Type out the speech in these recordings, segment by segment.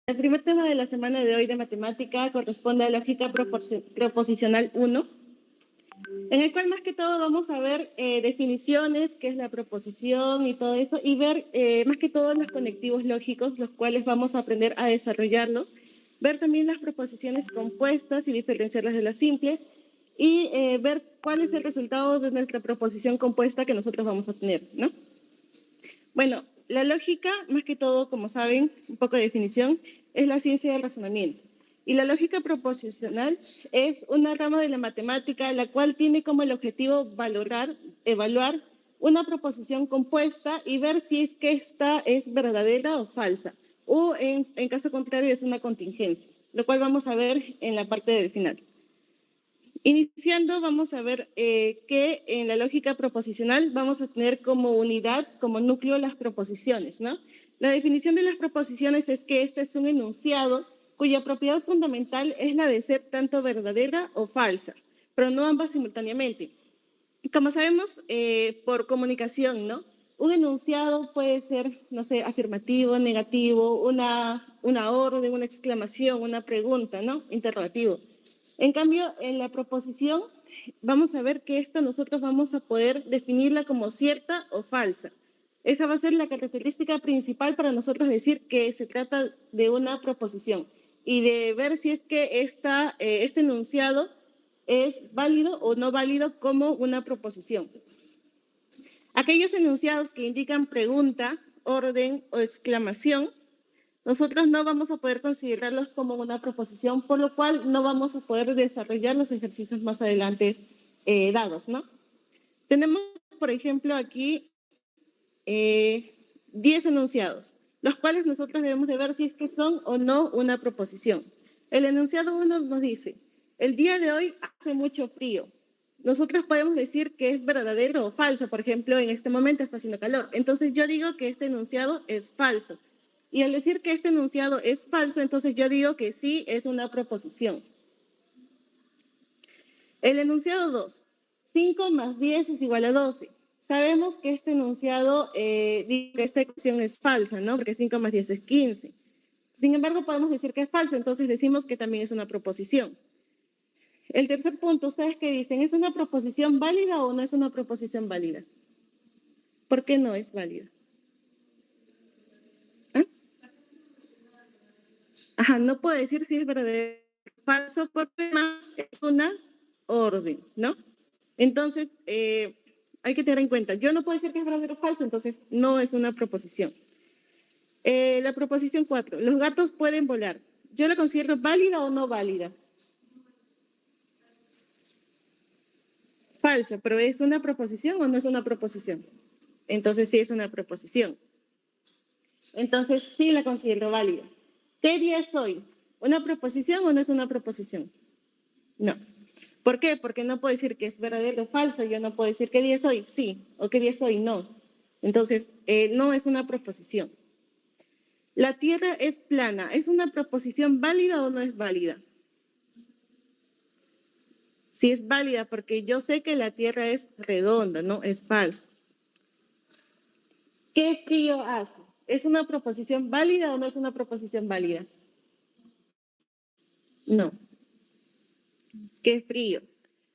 El primer tema de la semana de hoy de matemática corresponde a lógica proposicional 1, en el cual más que todo vamos a ver definiciones, qué es la proposición y todo eso, y ver más que todo los conectivos lógicos, los cuales vamos a aprender a desarrollarlo, ver también las proposiciones compuestas y diferenciarlas de las simples, y ver cuál es el resultado de nuestra proposición compuesta que nosotros vamos a tener, ¿no? Bueno, la lógica, más que todo, como saben, un poco de definición, es la ciencia del razonamiento. Y la lógica proposicional es una rama de la matemática la cual tiene como el objetivo evaluar una proposición compuesta y ver si es que esta es verdadera o falsa, o en caso contrario es una contingencia, lo cual vamos a ver en la parte del final. Iniciando, vamos a ver que en la lógica proposicional vamos a tener como unidad, como núcleo, las proposiciones, ¿no? La definición de las proposiciones es que este es un enunciado cuya propiedad fundamental es la de ser tanto verdadera o falsa, pero no ambas simultáneamente. Como sabemos, por comunicación, ¿no? Un enunciado puede ser, no sé, afirmativo, negativo, una orden, una exclamación, una pregunta, ¿no? Interrogativo. En cambio, en la proposición vamos a ver que esta nosotros vamos a poder definirla como cierta o falsa. Esa va a ser la característica principal para nosotros decir que se trata de una proposición y de ver si es que este enunciado es válido o no válido como una proposición. Aquellos enunciados que indican pregunta, orden o exclamación, nosotros no vamos a poder considerarlos como una proposición, por lo cual no vamos a poder desarrollar los ejercicios más adelante dados, ¿no? Tenemos, por ejemplo, aquí 10 enunciados, los cuales nosotros debemos de ver si es que son o no una proposición. El enunciado 1 nos dice, el día de hoy hace mucho frío. Nosotros podemos decir que es verdadero o falso, por ejemplo, en este momento está haciendo calor. Entonces yo digo que este enunciado es falso. Y al decir que este enunciado es falso, entonces yo digo que sí es una proposición. El enunciado 2, 5 más 10 es igual a 12. Sabemos que este enunciado, dice que esta ecuación es falsa, ¿no? Porque 5 más 10 es 15. Sin embargo, podemos decir que es falso, entonces decimos que también es una proposición. El tercer punto, ¿ustedes qué dicen? ¿Es una proposición válida o no es una proposición válida? ¿Por qué no es válida? ¿Ah? Ajá, no puedo decir si es verdadero o falso porque más es una orden, ¿no? Entonces, hay que tener en cuenta, yo no puedo decir que es verdadero o falso, entonces no es una proposición. La proposición 4, los gatos pueden volar. ¿Yo la considero válida o no válida? Falso, pero ¿es una proposición o no es una proposición? Entonces sí es una proposición. Entonces sí la considero válida. ¿Qué día es hoy? ¿Una proposición o no es una proposición? No. ¿Por qué? Porque no puedo decir que es verdadero o falso. Yo no puedo decir qué día es hoy, sí, o qué día es hoy, no. Entonces, no es una proposición. La Tierra es plana. ¿Es una proposición válida o no es válida? Sí es válida porque yo sé que la Tierra es redonda, no es falso. ¿Qué frío hace? ¿Es una proposición válida o no es una proposición válida? No. ¿Qué frío?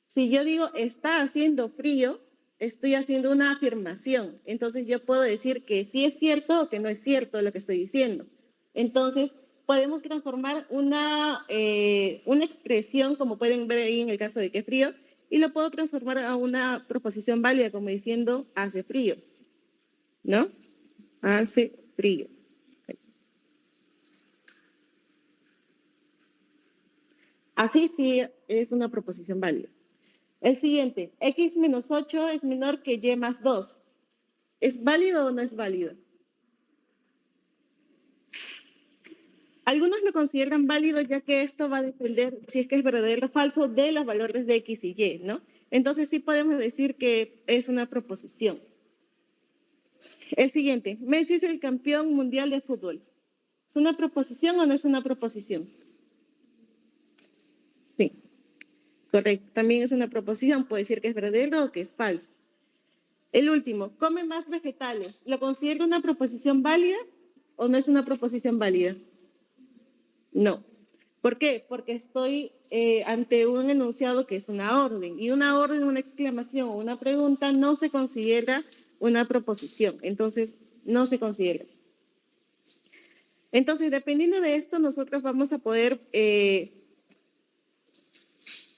Si yo digo está haciendo frío, estoy haciendo una afirmación. Entonces yo puedo decir que sí es cierto o que no es cierto lo que estoy diciendo. Entonces podemos transformar una expresión, como pueden ver ahí en el caso de que frío, y lo puedo transformar a una proposición válida, como diciendo hace frío, ¿no? Hace frío. Así sí es una proposición válida. El siguiente, x menos 8 es menor que y más 2. ¿Es válido o no es válido? Algunos lo consideran válido ya que esto va a depender si es que es verdadero o falso de los valores de x y y, ¿no? Entonces sí podemos decir que es una proposición. El siguiente, Messi es el campeón mundial de fútbol. ¿Es una proposición o no es una proposición? Sí, correcto. También es una proposición, puede decir que es verdadero o que es falso. El último, come más vegetales. ¿Lo considero una proposición válida o no es una proposición válida? No. ¿Por qué? Porque estoy ante un enunciado que es una orden, y una orden, una exclamación o una pregunta no se considera una proposición, entonces no se considera. Entonces, dependiendo de esto, nosotros vamos a poder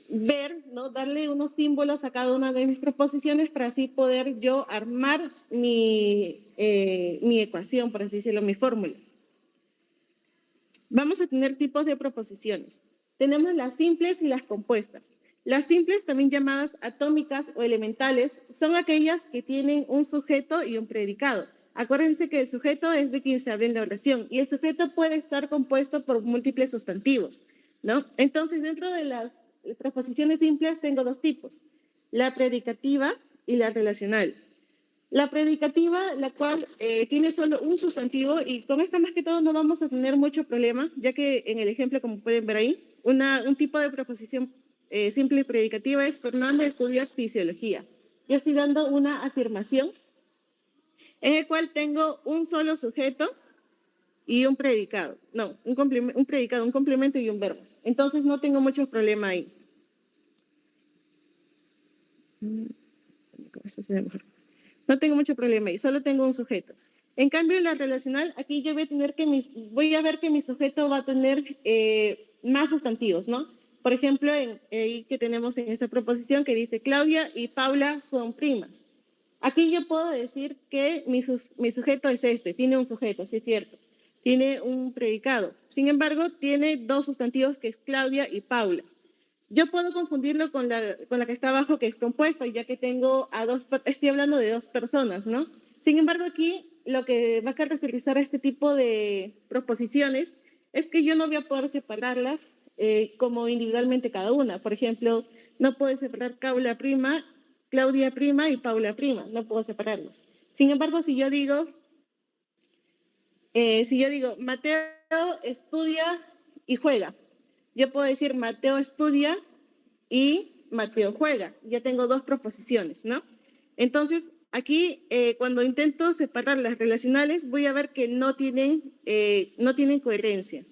ver, ¿no? Darle unos símbolos a cada una de mis proposiciones para así poder yo armar mi ecuación, por así decirlo, mi fórmula. Vamos a tener tipos de proposiciones. Tenemos las simples y las compuestas. Las simples, también llamadas atómicas o elementales, son aquellas que tienen un sujeto y un predicado. Acuérdense que el sujeto es de quien se habla en la oración y el sujeto puede estar compuesto por múltiples sustantivos, ¿no? Entonces, dentro de las proposiciones simples tengo dos tipos, la predicativa y la relacional. La predicativa, la cual tiene solo un sustantivo, y con esta más que todo no vamos a tener mucho problema, ya que en el ejemplo, como pueden ver ahí, un tipo de proposición simple y predicativa es: Fernando estudia fisiología. Yo estoy dando una afirmación en el cual tengo un solo sujeto y un predicado. No, un predicado, un complemento y un verbo. Entonces no tengo mucho problema ahí. Esto se ve mejor. No tengo mucho problema ahí, solo tengo un sujeto. En cambio, en la relacional, aquí yo voy a ver que mi sujeto va a tener más sustantivos, ¿no? Por ejemplo, ahí que tenemos en esa proposición que dice Claudia y Paula son primas. Aquí yo puedo decir que mi sujeto es este, tiene un sujeto, sí es cierto. Tiene un predicado. Sin embargo, tiene dos sustantivos que es Claudia y Paula. Yo puedo confundirlo con la que está abajo, que es compuesta, ya que estoy hablando de dos personas, ¿no? Sin embargo, aquí lo que va a caracterizar a este tipo de proposiciones es que yo no voy a poder separarlas como individualmente cada una. Por ejemplo, no puedo separar Claudia prima y Paula prima, no puedo separarlos. Sin embargo, si yo digo Mateo estudia y juega, yo puedo decir Mateo estudia y Mateo juega. Ya tengo dos proposiciones, ¿no? Entonces, aquí cuando intento separar las relacionales, voy a ver que no tienen coherencia.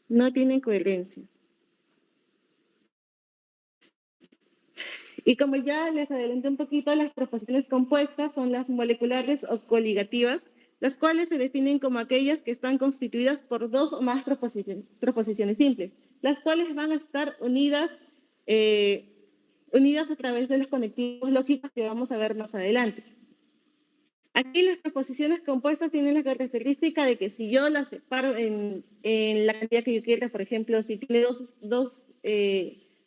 No tienen coherencia. Y como ya les adelanté un poquito, las proposiciones compuestas son las moleculares o coligativas, las cuales se definen como aquellas que están constituidas por dos o más proposiciones simples, las cuales van a estar unidas a través de los conectivos lógicos que vamos a ver más adelante. Aquí las proposiciones compuestas tienen la característica de que si yo las separo en la cantidad que yo quiera, por ejemplo, si tiene dos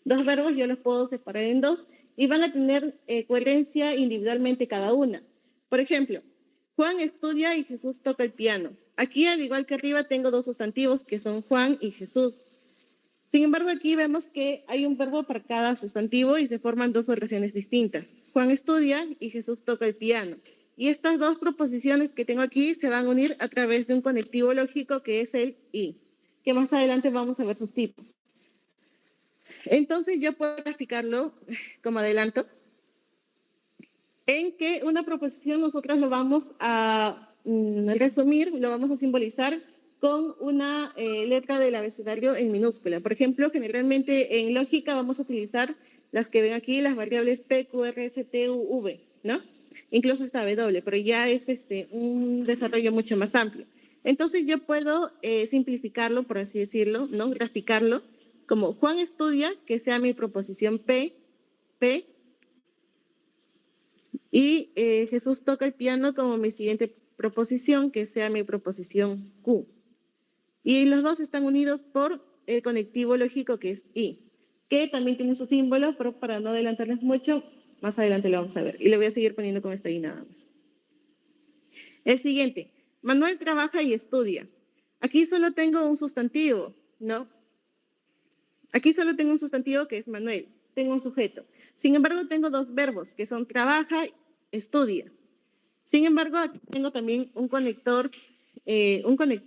verbos, yo los puedo separar en dos y van a tener coherencia individualmente cada una. Por ejemplo, Juan estudia y Jesús toca el piano. Aquí, al igual que arriba, tengo dos sustantivos que son Juan y Jesús. Sin embargo, aquí vemos que hay un verbo para cada sustantivo y se forman dos oraciones distintas. Juan estudia y Jesús toca el piano. Y estas dos proposiciones que tengo aquí se van a unir a través de un conectivo lógico que es el y, que más adelante vamos a ver sus tipos. Entonces yo puedo graficarlo como adelanto, en que una proposición nosotros lo vamos a resumir, lo vamos a simbolizar con una letra del abecedario en minúscula. Por ejemplo, generalmente en lógica vamos a utilizar las que ven aquí, las variables P, Q, R, S, T, U, V, ¿no? Incluso esta W, pero ya es un desarrollo mucho más amplio. Entonces yo puedo simplificarlo, por así decirlo, ¿no? Graficarlo como Juan estudia, que sea mi proposición P, y Jesús toca el piano como mi siguiente proposición, que sea mi proposición Q. Y los dos están unidos por el conectivo lógico que es I, que también tiene su símbolo, pero para no adelantarles mucho, más adelante lo vamos a ver. Y le voy a seguir poniendo con esta I nada más. El siguiente, Manuel trabaja y estudia. Aquí solo tengo un sustantivo, ¿no? Aquí solo tengo un sustantivo que es Manuel, tengo un sujeto. Sin embargo, tengo dos verbos que son trabaja, estudia. Sin embargo, aquí tengo también un conector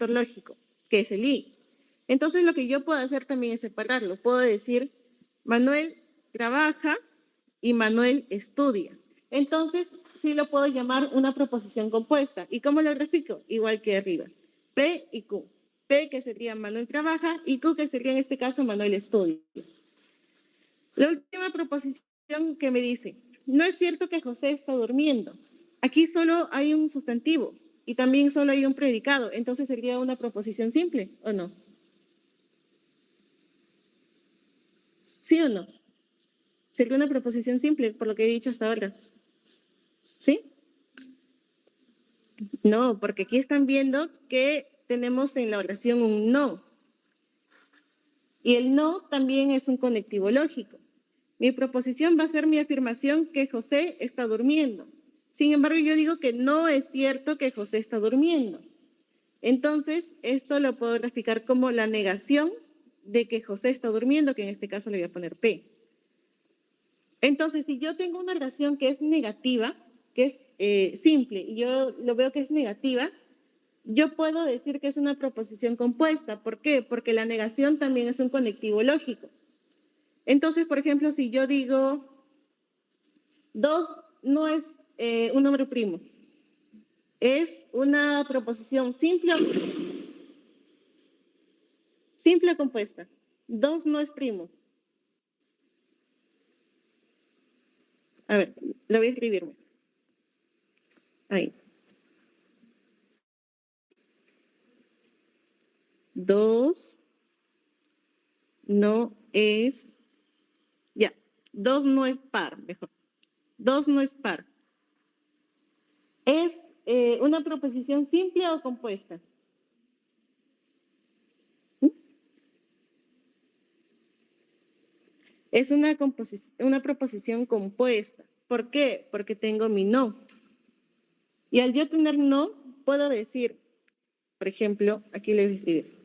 lógico, que es el I. Entonces, lo que yo puedo hacer también es separarlo. Puedo decir, Manuel trabaja y Manuel estudia. Entonces, sí lo puedo llamar una proposición compuesta. ¿Y cómo lo grafico? Igual que arriba. P y Q. P que sería Manuel trabaja y Q que sería en este caso Manuel estudia. La última proposición que me dice, no es cierto que José está durmiendo. Aquí solo hay un sustantivo y también solo hay un predicado. Entonces sería una proposición simple, ¿o no? ¿Sí o no? Sería una proposición simple, por lo que he dicho hasta ahora. ¿Sí? No, porque aquí están viendo que tenemos en la oración un no. Y el no también es un conectivo lógico. Mi proposición va a ser mi afirmación que José está durmiendo. Sin embargo, yo digo que no es cierto que José está durmiendo. Entonces, esto lo puedo graficar como la negación de que José está durmiendo, que en este caso le voy a poner P. Entonces, si yo tengo una relación que es negativa, que es simple, y yo lo veo que es negativa, yo puedo decir que es una proposición compuesta. ¿Por qué? Porque la negación también es un conectivo lógico. Entonces, por ejemplo, si yo digo 2 no es un número primo, es una proposición simple o compuesta. 2 no es primo. A ver, lo voy a escribir. Ahí. 2 no es, ya, 2 no es par, mejor. 2 no es par. ¿Es una proposición simple o compuesta? ¿Mm? Es una proposición compuesta. ¿Por qué? Porque tengo mi no. Y al yo tener no, puedo decir, por ejemplo, aquí le voy a escribir,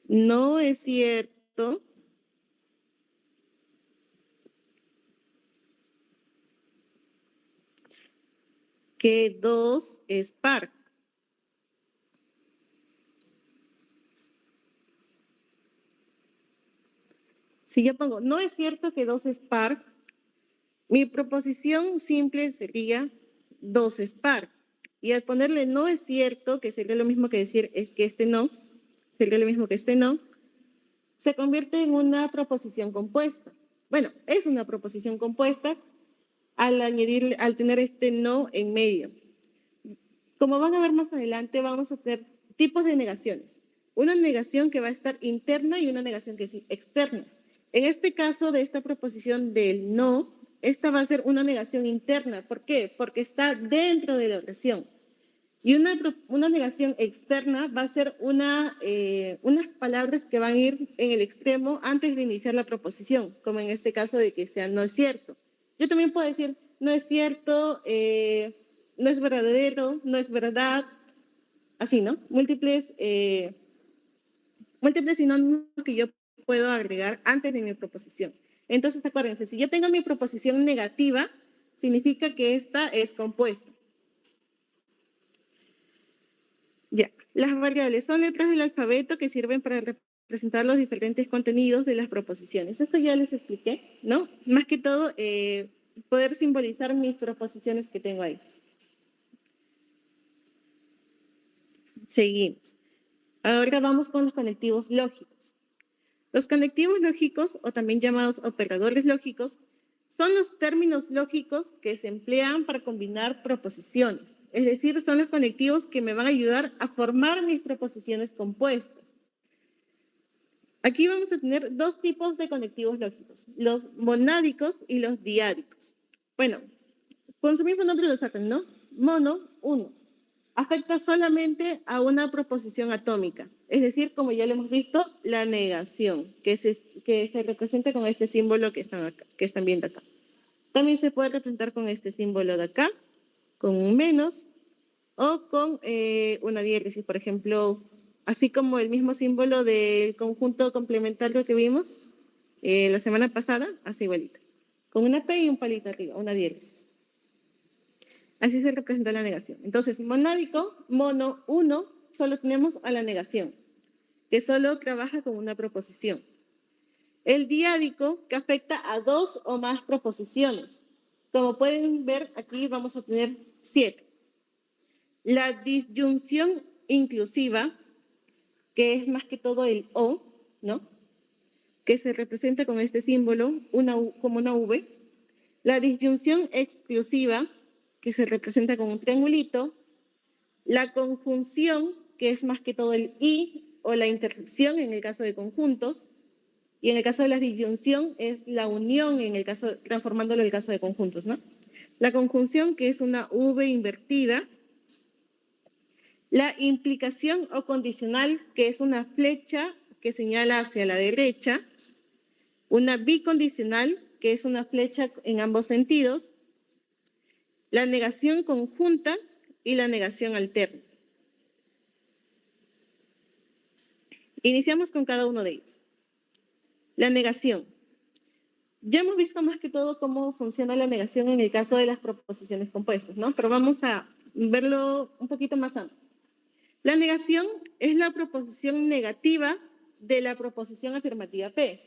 no es cierto que 2 es par. Si yo pongo, no es cierto que 2 es par, mi proposición simple sería 2 es par. Y al ponerle no es cierto, que sería lo mismo que decir es que este no, sería lo mismo que este no, se convierte en una proposición compuesta. Bueno, es una proposición compuesta al tener este no en medio. Como van a ver más adelante, vamos a tener tipos de negaciones. Una negación que va a estar interna y una negación que es externa. En este caso de esta proposición del no, esta va a ser una negación interna. ¿Por qué? Porque está dentro de la oración. Y una negación externa va a ser unas palabras que van a ir en el extremo antes de iniciar la proposición, como en este caso de que sea no es cierto. Yo también puedo decir no es cierto, no es verdadero, no es verdad, así, ¿no? Múltiples sinónimos que yo puedo agregar antes de mi proposición. Entonces, acuérdense, si yo tengo mi proposición negativa, significa que esta es compuesta. Ya, las variables son letras del alfabeto que sirven para representar los diferentes contenidos de las proposiciones. Esto ya les expliqué, ¿no? Más que todo, poder simbolizar mis proposiciones que tengo ahí. Seguimos. Ahora vamos con los conectivos lógicos. Los conectivos lógicos, o también llamados operadores lógicos, son los términos lógicos que se emplean para combinar proposiciones. Es decir, son los conectivos que me van a ayudar a formar mis proposiciones compuestas. Aquí vamos a tener dos tipos de conectivos lógicos, los monádicos y los diádicos. Bueno, con su mismo nombre lo sacan, ¿no? Mono, uno. Afecta solamente a una proposición atómica, es decir, como ya lo hemos visto, la negación, que se representa con este símbolo que están viendo acá. También se puede representar con este símbolo de acá, con un menos, o con una diéresis, por ejemplo, así como el mismo símbolo del conjunto complementario que vimos la semana pasada, así igualito, con una P y un palito arriba, una diéresis. Así se representa la negación. Entonces, monádico, mono, uno, solo tenemos a la negación, que solo trabaja con una proposición. El diádico, que afecta a dos o más proposiciones. Como pueden ver, aquí vamos a tener 7. La disyunción inclusiva, que es más que todo el O, ¿no? Que se representa con este símbolo, como una V. La disyunción exclusiva, que se representa con un triangulito. La conjunción, que es más que todo el I, o la intersección en el caso de conjuntos. Y en el caso de la disyunción es la unión, en el caso, transformándolo en el caso de conjuntos, ¿no? La conjunción, que es una V invertida. La implicación o condicional, que es una flecha que señala hacia la derecha. Una bicondicional, que es una flecha en ambos sentidos. La negación conjunta y la negación alterna. Iniciamos con cada uno de ellos. La negación. Ya hemos visto más que todo cómo funciona la negación en el caso de las proposiciones compuestas, ¿no? Pero vamos a verlo un poquito más amplio. La negación es la proposición negativa de la proposición afirmativa P.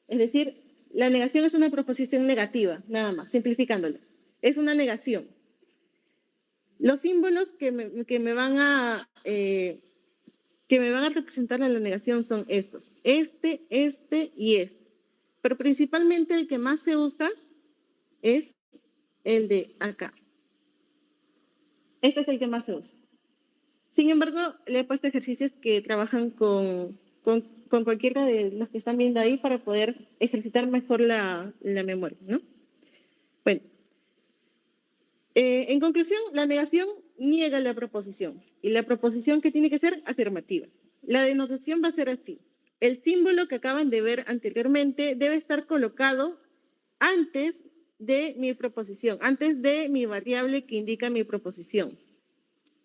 Es decir, la negación es una proposición negativa, nada más, simplificándolo. Es una negación. Los símbolos que me van a representar en la negación son estos. Este y este. Pero principalmente el que más se usa es el de acá. Este es el que más se usa. Sin embargo, le he puesto ejercicios que trabajan con cualquiera de los que están viendo ahí para poder ejercitar mejor la memoria, ¿no? Bueno, en conclusión, la negación niega la proposición y la proposición que tiene que ser afirmativa. La denotación va a ser así. El símbolo que acaban de ver anteriormente debe estar colocado antes de mi proposición, antes de mi variable que indica mi proposición,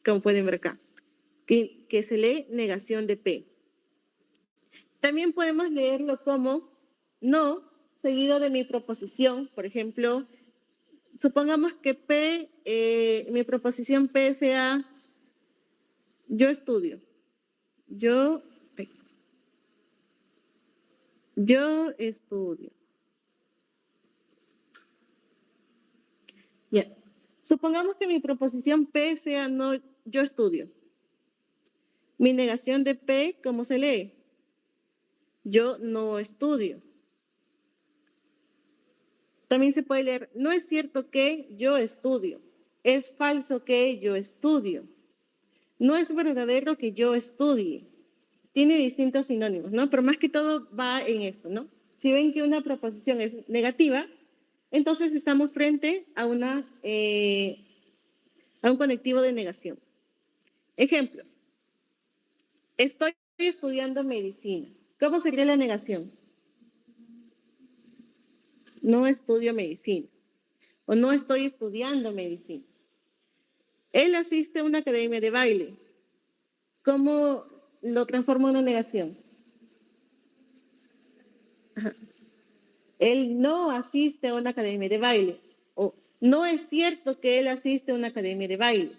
como pueden ver acá, que se lee negación de P. También podemos leerlo como no seguido de mi proposición. Por ejemplo, supongamos que P, mi proposición P sea yo estudio. Yo estudio. Ya. Supongamos que mi proposición P sea no, yo estudio. Mi negación de P, ¿cómo se lee? Yo no estudio. También se puede leer, no es cierto que yo estudio. Es falso que yo estudio. No es verdadero que yo estudie. Tiene distintos sinónimos, ¿no? Pero más que todo va en esto, ¿no? Si ven que una proposición es negativa, entonces estamos frente a un conectivo de negación. Ejemplos. Estoy estudiando medicina. ¿Cómo sería la negación? No estudio medicina. O no estoy estudiando medicina. Él asiste a una academia de baile. ¿Cómo lo transforma en una negación? Ajá. Él no asiste a una academia de baile. O no es cierto que él asiste a una academia de baile.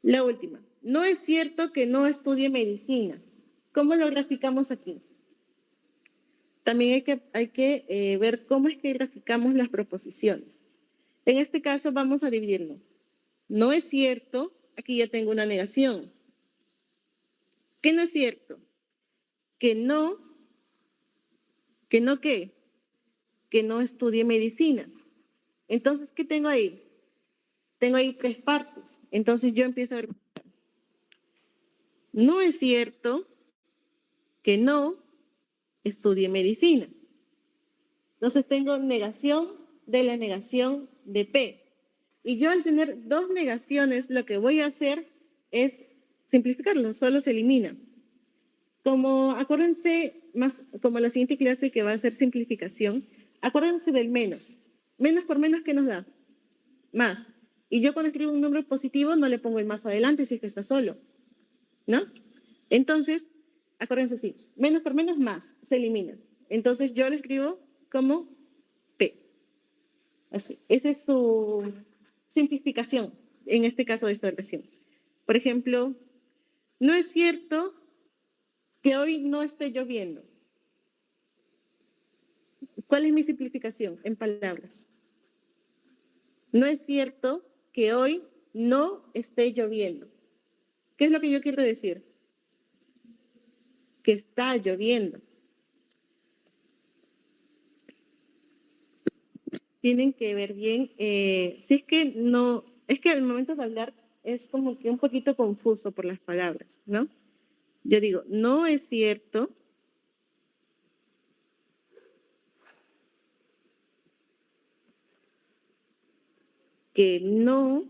La última. No es cierto que no estudie medicina. ¿Cómo lo graficamos aquí? También hay que ver cómo es que graficamos las proposiciones. En este caso vamos a dividirlo. No es cierto, aquí ya tengo una negación. ¿Qué no es cierto? Que no ¿qué? Que no estudie medicina. Entonces, ¿qué tengo ahí? Tengo ahí 3 partes. Entonces yo empiezo a ver. No es cierto que no estudie medicina. Entonces tengo negación de la negación de P. Y yo al tener 2 negaciones, lo que voy a hacer es simplificarlo, solo se elimina. Como, acuérdense, más como la siguiente clase que va a ser simplificación, acuérdense del menos. Menos por menos, ¿qué nos da? Más. Y yo cuando escribo un número positivo no le pongo el más adelante si es que está solo, ¿no? Entonces, acuérdense así, menos por menos, más, se elimina. Entonces yo lo escribo como P. Así. Esa es su simplificación, en este caso de esta expresión. Por ejemplo, no es cierto que hoy no esté lloviendo. ¿Cuál es mi simplificación en palabras? No es cierto que hoy no esté lloviendo. ¿Qué es lo que yo quiero decir? Que está lloviendo. Tienen que ver bien, si es que no, es que al momento de hablar es como que un poquito confuso por las palabras, ¿no? Yo digo, no es cierto que no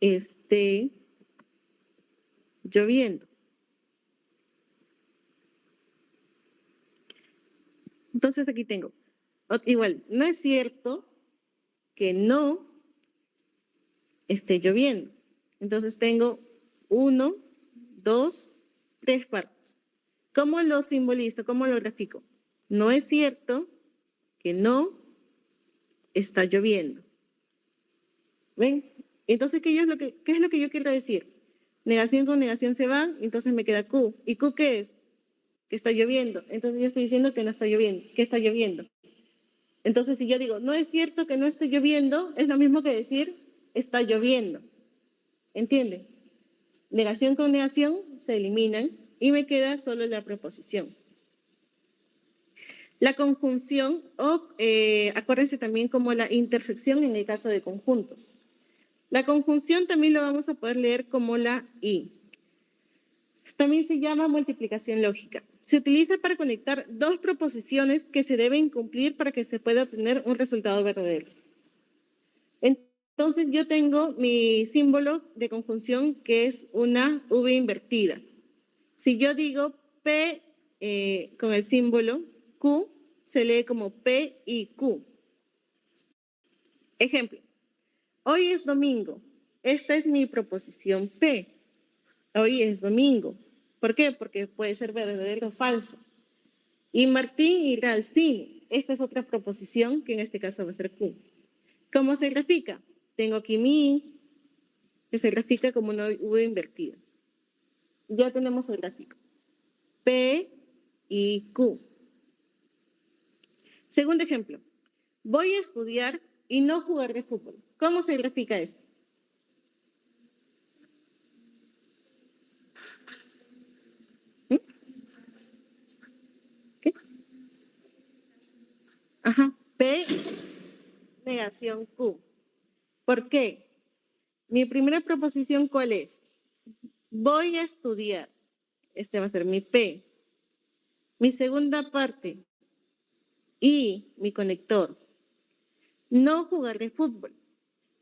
esté lloviendo. Entonces aquí tengo, igual, no es cierto que no esté lloviendo. Entonces tengo 1, 2, 3 partes. ¿Cómo lo simbolizo? ¿Cómo lo grafico? No es cierto que no está lloviendo. ¿Ven? Entonces, ¿qué es lo que yo quiero decir? Negación con negación se van, entonces me queda Q. ¿Y Q qué es? Que está lloviendo. Entonces yo estoy diciendo que no está lloviendo, que está lloviendo. Entonces, si yo digo, no es cierto que no esté lloviendo, es lo mismo que decir, está lloviendo. ¿Entienden? Negación con negación se eliminan y me queda solo la preposición. La conjunción, o acuérdense también como la intersección en el caso de conjuntos. La conjunción también lo vamos a poder leer como la I. También se llama multiplicación lógica. Se utiliza para conectar dos proposiciones que se deben cumplir para que se pueda obtener un resultado verdadero. Entonces yo tengo mi símbolo de conjunción que es una V invertida. Si yo digo P con el símbolo Q, se lee como P y Q. Ejemplo, hoy es domingo. Esta es mi proposición P. Hoy es domingo. ¿Por qué? Porque puede ser verdadero o falso. Y Martín irá al cine. Esta es otra proposición que en este caso va a ser Q. ¿Cómo se grafica? Tengo aquí mi, que se grafica como una V invertida. Ya tenemos el gráfico. P y Q. Segundo ejemplo. Voy a estudiar y no jugar de fútbol. ¿Cómo se grafica esto? ¿Mm? ¿Qué? Ajá. P, negación Q. ¿Por qué? Mi primera proposición, ¿cuál es? Voy a estudiar. Este va a ser mi P. Mi segunda parte. Y mi conector. No jugar de fútbol.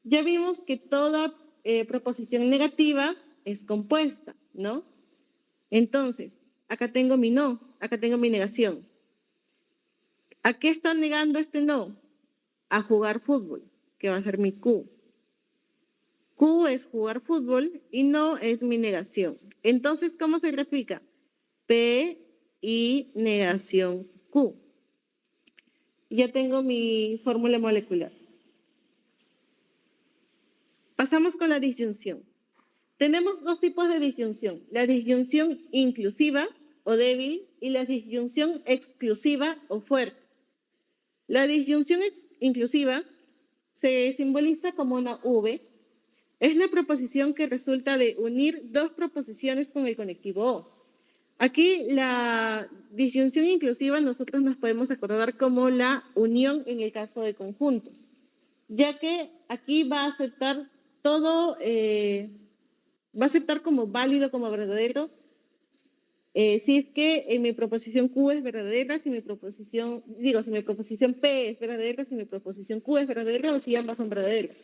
Ya vimos que toda proposición negativa es compuesta, ¿no? Entonces, acá tengo mi no, acá tengo mi negación. ¿A qué está negando este no? A jugar fútbol, que va a ser mi Q. Q es jugar fútbol y no es mi negación. Entonces, ¿cómo se grafica? P y negación Q. Ya tengo mi fórmula molecular. Pasamos con la disyunción. Tenemos dos tipos de disyunción, la disyunción inclusiva o débil y la disyunción exclusiva o fuerte. La disyunción inclusiva se simboliza como una V. Es la proposición que resulta de unir dos proposiciones con el conectivo O. Aquí la disyunción inclusiva nosotros nos podemos acordar como la unión en el caso de conjuntos, ya que aquí va a aceptar todo, va a aceptar como válido, como verdadero, si es que en mi proposición Q es verdadera, si mi proposición P es verdadera, si mi proposición Q es verdadera o si ambas son verdaderas.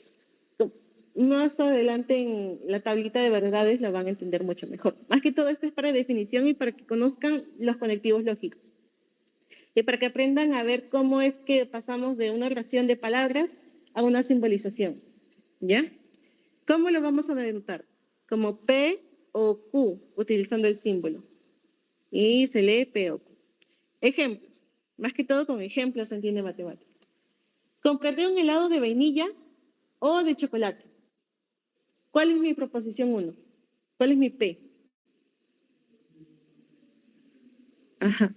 Más adelante en la tablita de verdades lo van a entender mucho mejor. Más que todo esto es para definición y para que conozcan los conectivos lógicos. Y para que aprendan a ver cómo es que pasamos de una oración de palabras a una simbolización. ¿Ya? ¿Cómo lo vamos a denotar? Como P o Q, utilizando el símbolo. Y se lee P o Q. Ejemplos. Más que todo con ejemplos se entiende matemática. Compraré un helado de vainilla o de chocolate. ¿Cuál es mi proposición 1? ¿Cuál es mi P? Ajá.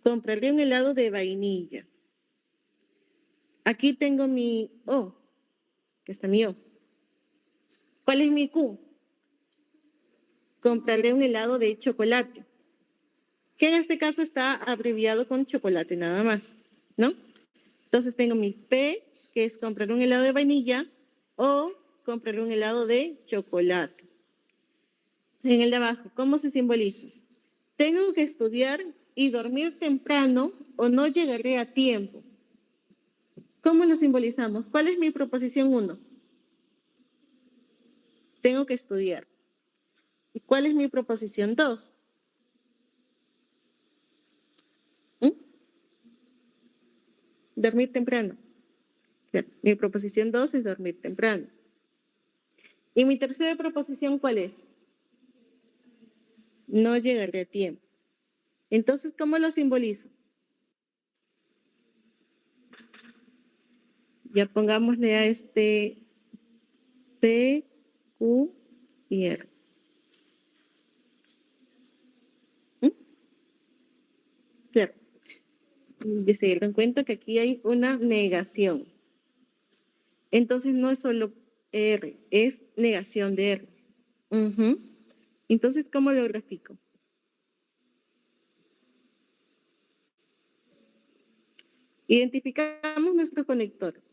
Compraré un helado de vainilla. Aquí tengo mi O, que está mi O. ¿Cuál es mi Q? Compraré un helado de chocolate, que en este caso está abreviado con chocolate nada más, ¿no? Entonces tengo mi P, que es comprar un helado de vainilla, o comprar un helado de chocolate. En el de abajo, ¿cómo se simboliza? Tengo que estudiar y dormir temprano o no llegaré a tiempo. ¿Cómo lo simbolizamos? ¿Cuál es mi proposición 1? Tengo que estudiar. ¿Y cuál es mi proposición 2? Dormir temprano. Mi proposición 2 es dormir temprano. ¿Y mi tercera proposición cuál es? No llegaré a tiempo. Entonces, ¿cómo lo simbolizo? Ya pongámosle a este P, Q y R. Claro. Y se dieron cuenta que aquí hay una negación. Entonces no es solo R, es negación de R. Entonces, ¿cómo lo grafico? Identificamos nuestros conectores.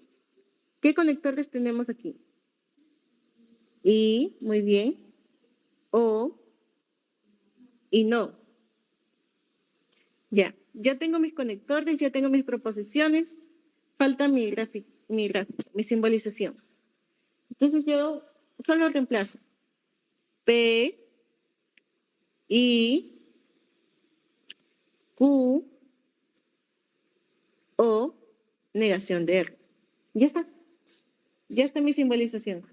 ¿Qué conectores tenemos aquí? Y, muy bien. O y no. Ya tengo mis conectores, ya tengo mis proposiciones. Falta mi gráfico, mi simbolización. Entonces yo solo reemplazo P, I, Q, O, negación de R. Ya está. Ya está mi simbolización.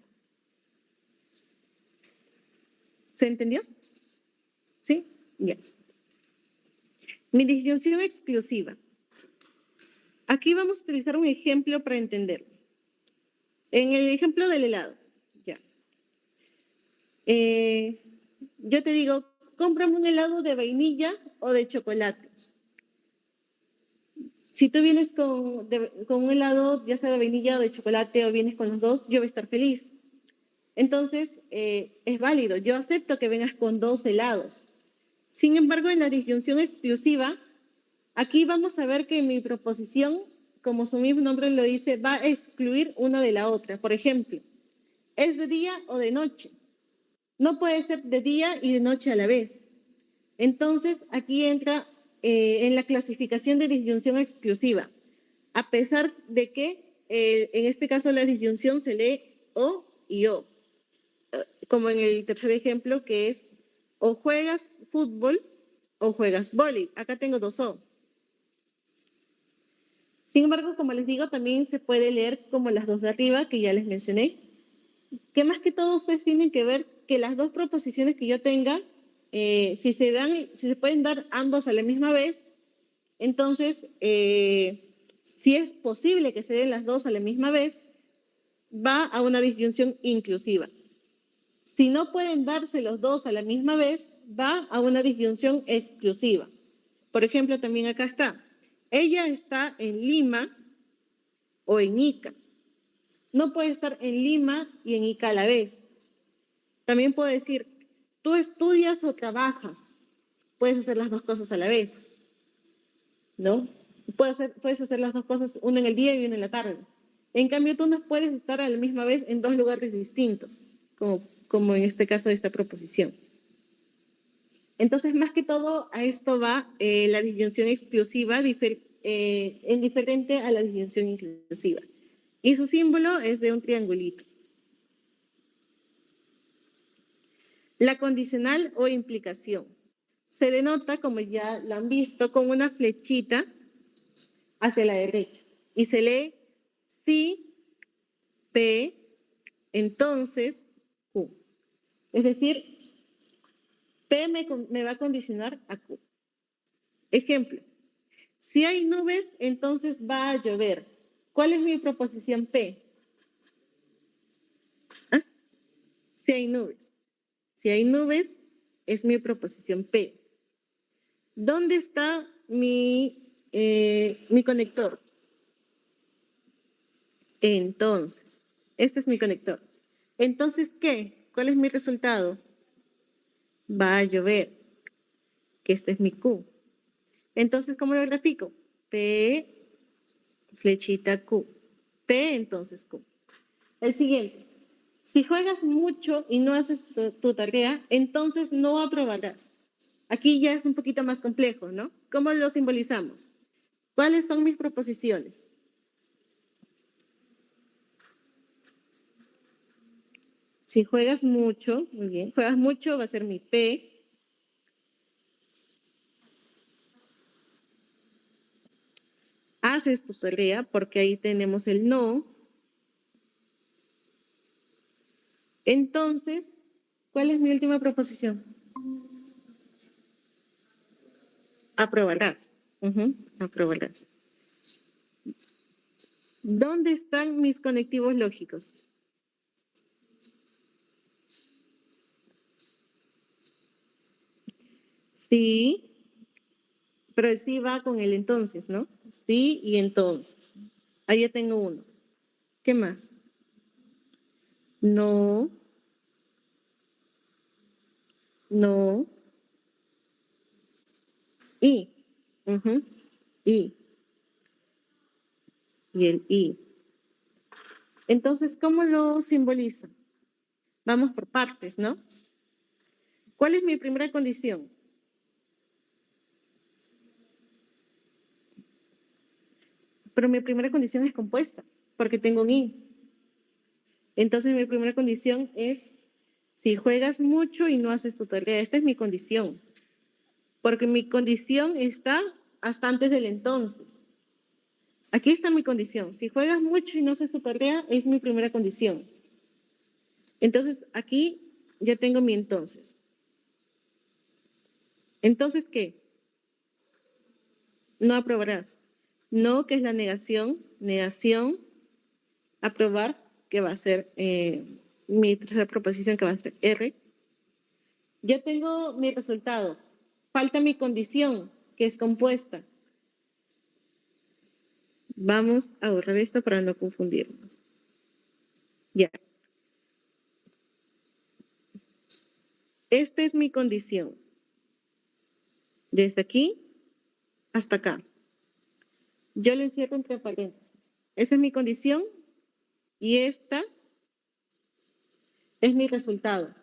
¿Se entendió? ¿Sí? Ya. Mi disyunción exclusiva. Aquí vamos a utilizar un ejemplo para entenderlo. En el ejemplo del helado. Ya. Yo te digo, cómprame un helado de vainilla o de chocolate. Si tú vienes con un helado, ya sea de vainilla o de chocolate, o vienes con los dos, yo voy a estar feliz. Entonces, es válido. Yo acepto que vengas con 2 helados. Sin embargo, en la disyunción exclusiva, aquí vamos a ver que mi proposición, como su mismo nombre lo dice, va a excluir una de la otra. Por ejemplo, ¿es de día o de noche? No puede ser de día y de noche a la vez. Entonces, aquí entra en la clasificación de disyunción exclusiva, a pesar de que en este caso la disyunción se lee O y O, como en el tercer ejemplo que es o juegas fútbol o juegas vóley. Acá tengo 2 O. Sin embargo, como les digo, también se puede leer como las dos de arriba, que ya les mencioné, que más que todo ustedes tienen que ver que las dos proposiciones que yo tenga, si se pueden dar ambos a la misma vez, entonces, si es posible que se den las dos a la misma vez, va a una disyunción inclusiva. Si no pueden darse los dos a la misma vez, va a una disyunción exclusiva. Por ejemplo, también acá está. Ella está en Lima o en Ica. No puede estar en Lima y en Ica a la vez. También puedo decir, tú estudias o trabajas. Puedes hacer las dos cosas a la vez, ¿no? Puedes hacer las dos cosas, una en el día y una en la tarde. En cambio, tú no puedes estar a la misma vez en 2 lugares distintos, como en este caso de esta proposición. Entonces, más que todo, a esto va la disyunción exclusiva en diferente a la disyunción inclusiva. Y su símbolo es de un triangulito. La condicional o implicación se denota, como ya lo han visto, con una flechita hacia la derecha. Y se lee si, P, entonces, Q. Es decir, P me va a condicionar a Q. Ejemplo, si hay nubes, entonces va a llover. ¿Cuál es mi proposición P? ¿Ah? Si hay nubes. Si hay nubes, es mi proposición P. ¿Dónde está mi conector? Entonces, este es mi conector. Entonces, ¿qué? ¿Cuál es mi resultado? Va a llover, que este es mi Q. Entonces, ¿cómo lo grafico? P, flechita Q. P, entonces Q. El siguiente. Si juegas mucho y no haces tu tarea, entonces no aprobarás. Aquí ya es un poquito más complejo, ¿no? ¿Cómo lo simbolizamos? ¿Cuáles son mis proposiciones? Si juegas mucho, muy bien, juegas mucho va a ser mi P. Haces tu tarea porque ahí tenemos el no. Entonces, ¿cuál es mi última proposición? Aprobarás. Aprobarás. ¿Dónde están mis conectivos lógicos? Sí, pero sí va con el entonces, ¿no? Sí y entonces. Ahí ya tengo uno. ¿Qué más? No, no, y. Ujú, y. Y el y. Entonces, ¿cómo lo simbolizo? Vamos por partes, ¿no? ¿Cuál es mi primera condición? Pero mi primera condición es compuesta, porque tengo un y. Entonces, mi primera condición es, si juegas mucho y no haces tu tarea, esta es mi condición, porque mi condición está hasta antes del entonces. Aquí está mi condición. Si juegas mucho y no haces tu tarea, es mi primera condición. Entonces, aquí ya tengo mi entonces. Entonces, ¿qué? No aprobarás. No, que es la negación. Negación. Aprobar, que va a ser mi tercera proposición, que va a ser R. Ya tengo mi resultado. Falta mi condición, que es compuesta. Vamos a borrar esto para no confundirnos. Ya. Esta es mi condición. Desde aquí hasta acá. Yo lo encierro entre paréntesis. Esa es mi condición y esta es mi resultado.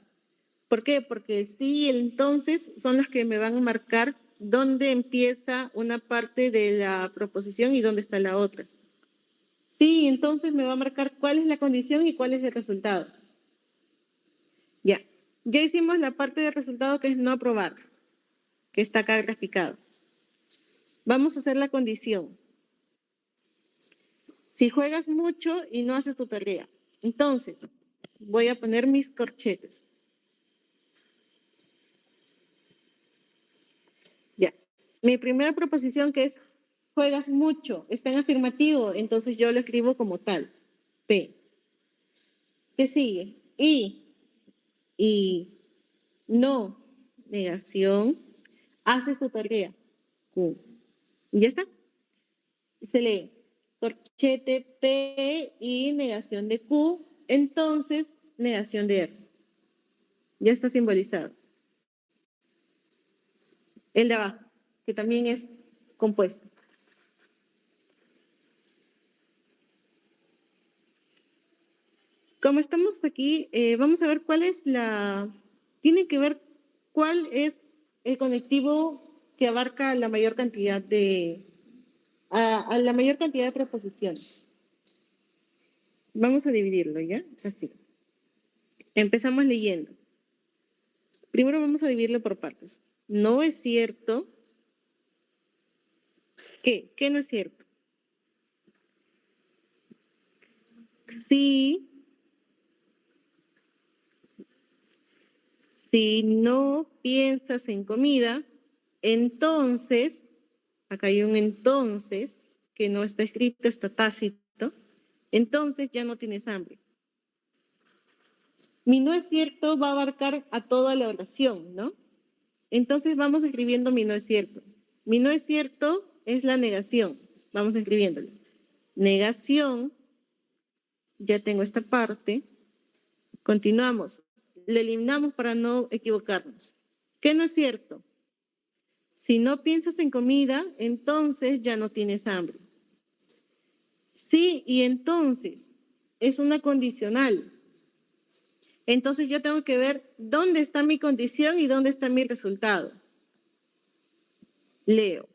¿Por qué? Porque sí, entonces son los que me van a marcar dónde empieza una parte de la proposición y dónde está la otra. Sí, entonces me va a marcar cuál es la condición y cuál es el resultado. Ya. Ya hicimos la parte del resultado que es no aprobar, que está acá graficado. Vamos a hacer la condición. Si juegas mucho y no haces tu tarea. Entonces, voy a poner mis corchetes. Ya. Mi primera proposición que es juegas mucho, está en afirmativo, entonces yo lo escribo como tal. P. ¿Qué sigue? Y, no, negación, haces tu tarea. Q. ¿Ya está? Se lee corchete P y negación de Q, entonces negación de R. Ya está simbolizado. El de abajo, que también es compuesto. Como estamos aquí, vamos a ver cuál es tiene que ver cuál es el conectivo que abarca la mayor cantidad a la mayor cantidad de preposiciones. Vamos a dividirlo, ¿ya? Así. Empezamos leyendo. Primero vamos a dividirlo por partes. No es cierto. ¿Qué? ¿Qué no es cierto? Si no piensas en comida, entonces, acá hay un entonces, que no está escrito, está tácito, entonces ya no tienes hambre. Mi no es cierto va a abarcar a toda la oración, ¿no? Entonces vamos escribiendo mi no es cierto. Mi no es cierto es la negación. Vamos escribiéndolo. Negación ya tengo esta parte. Continuamos. Le eliminamos para no equivocarnos. ¿Qué no es cierto? Si no piensas en comida, entonces ya no tienes hambre. Sí, y entonces es una condicional. Entonces yo tengo que ver dónde está mi condición y dónde está mi resultado. Leo.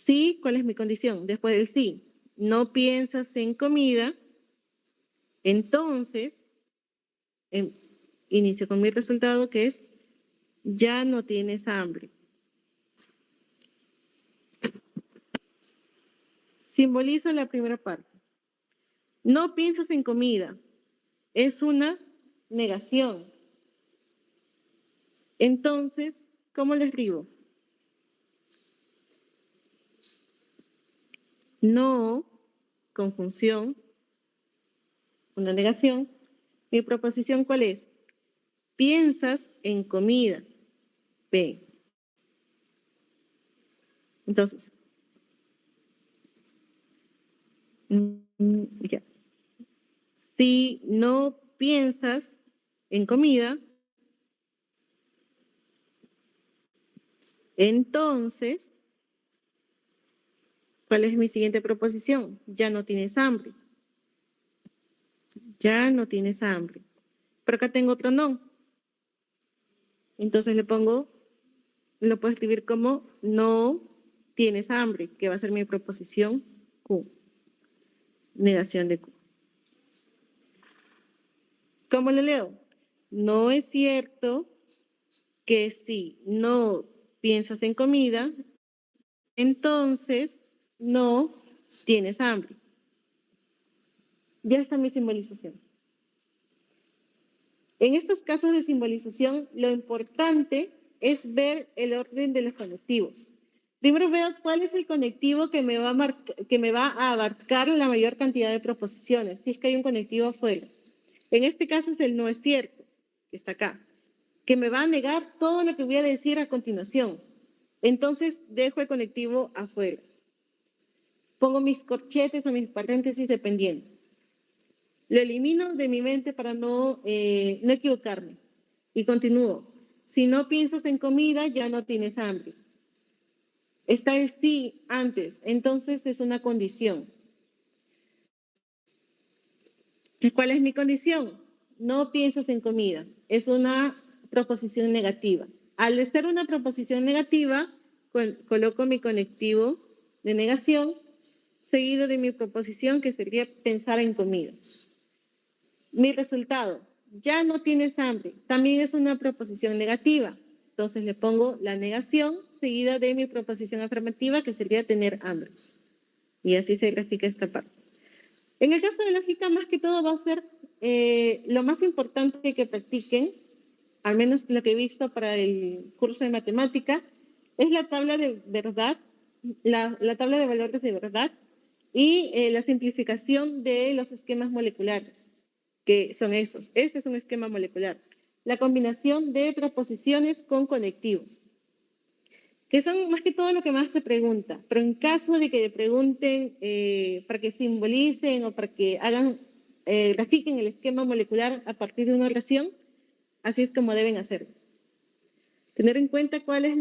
Sí, ¿cuál es mi condición? Después del sí, no piensas en comida, entonces inicio con mi resultado que es ya no tienes hambre. Simbolizo la primera parte. No piensas en comida, es una negación. Entonces, ¿cómo lo escribo? No, conjunción, una negación. Mi proposición, ¿cuál es? Piensas en comida. P. Entonces, ya. Si no piensas en comida, entonces, ¿cuál es mi siguiente proposición? Ya no tienes hambre. Ya no tienes hambre. Pero acá tengo otro no. Entonces le pongo, lo puedo escribir como no tienes hambre, que va a ser mi proposición Q. Negación de Q. ¿Cómo lo leo? No es cierto que si no piensas en comida, entonces no tienes hambre. Ya está mi simbolización. En estos casos de simbolización, lo importante es ver el orden de los conectivos. Primero veo cuál es el conectivo que me va a abarcar la mayor cantidad de proposiciones, si es que hay un conectivo afuera. En este caso es el no es cierto, que está acá, que me va a negar todo lo que voy a decir a continuación. Entonces dejo el conectivo afuera. Pongo mis corchetes o mis paréntesis dependiendo. Lo elimino de mi mente para no equivocarme. Y continúo. Si no piensas en comida, ya no tienes hambre. Está el sí antes, entonces es una condición. ¿Cuál es mi condición? No piensas en comida. Es una proposición negativa. Al ser una proposición negativa, coloco mi conectivo de negación seguido de mi proposición que sería pensar en comida. Mi resultado, ya no tienes hambre, también es una proposición negativa. Entonces le pongo la negación seguida de mi proposición afirmativa que sería tener hambre. Y así se grafica esta parte. En el caso de lógica, más que todo va a ser lo más importante que practiquen, al menos lo que he visto para el curso de matemática, es la tabla de verdad, la tabla de valores de verdad y la simplificación de los esquemas moleculares, que son esos. Ese es un esquema molecular. La combinación de proposiciones con conectivos, que son más que todo lo que más se pregunta. Pero en caso de que le pregunten para que simbolicen o para que hagan, grafiquen el esquema molecular a partir de una relación, así es como deben hacerlo. Tener en cuenta cuál es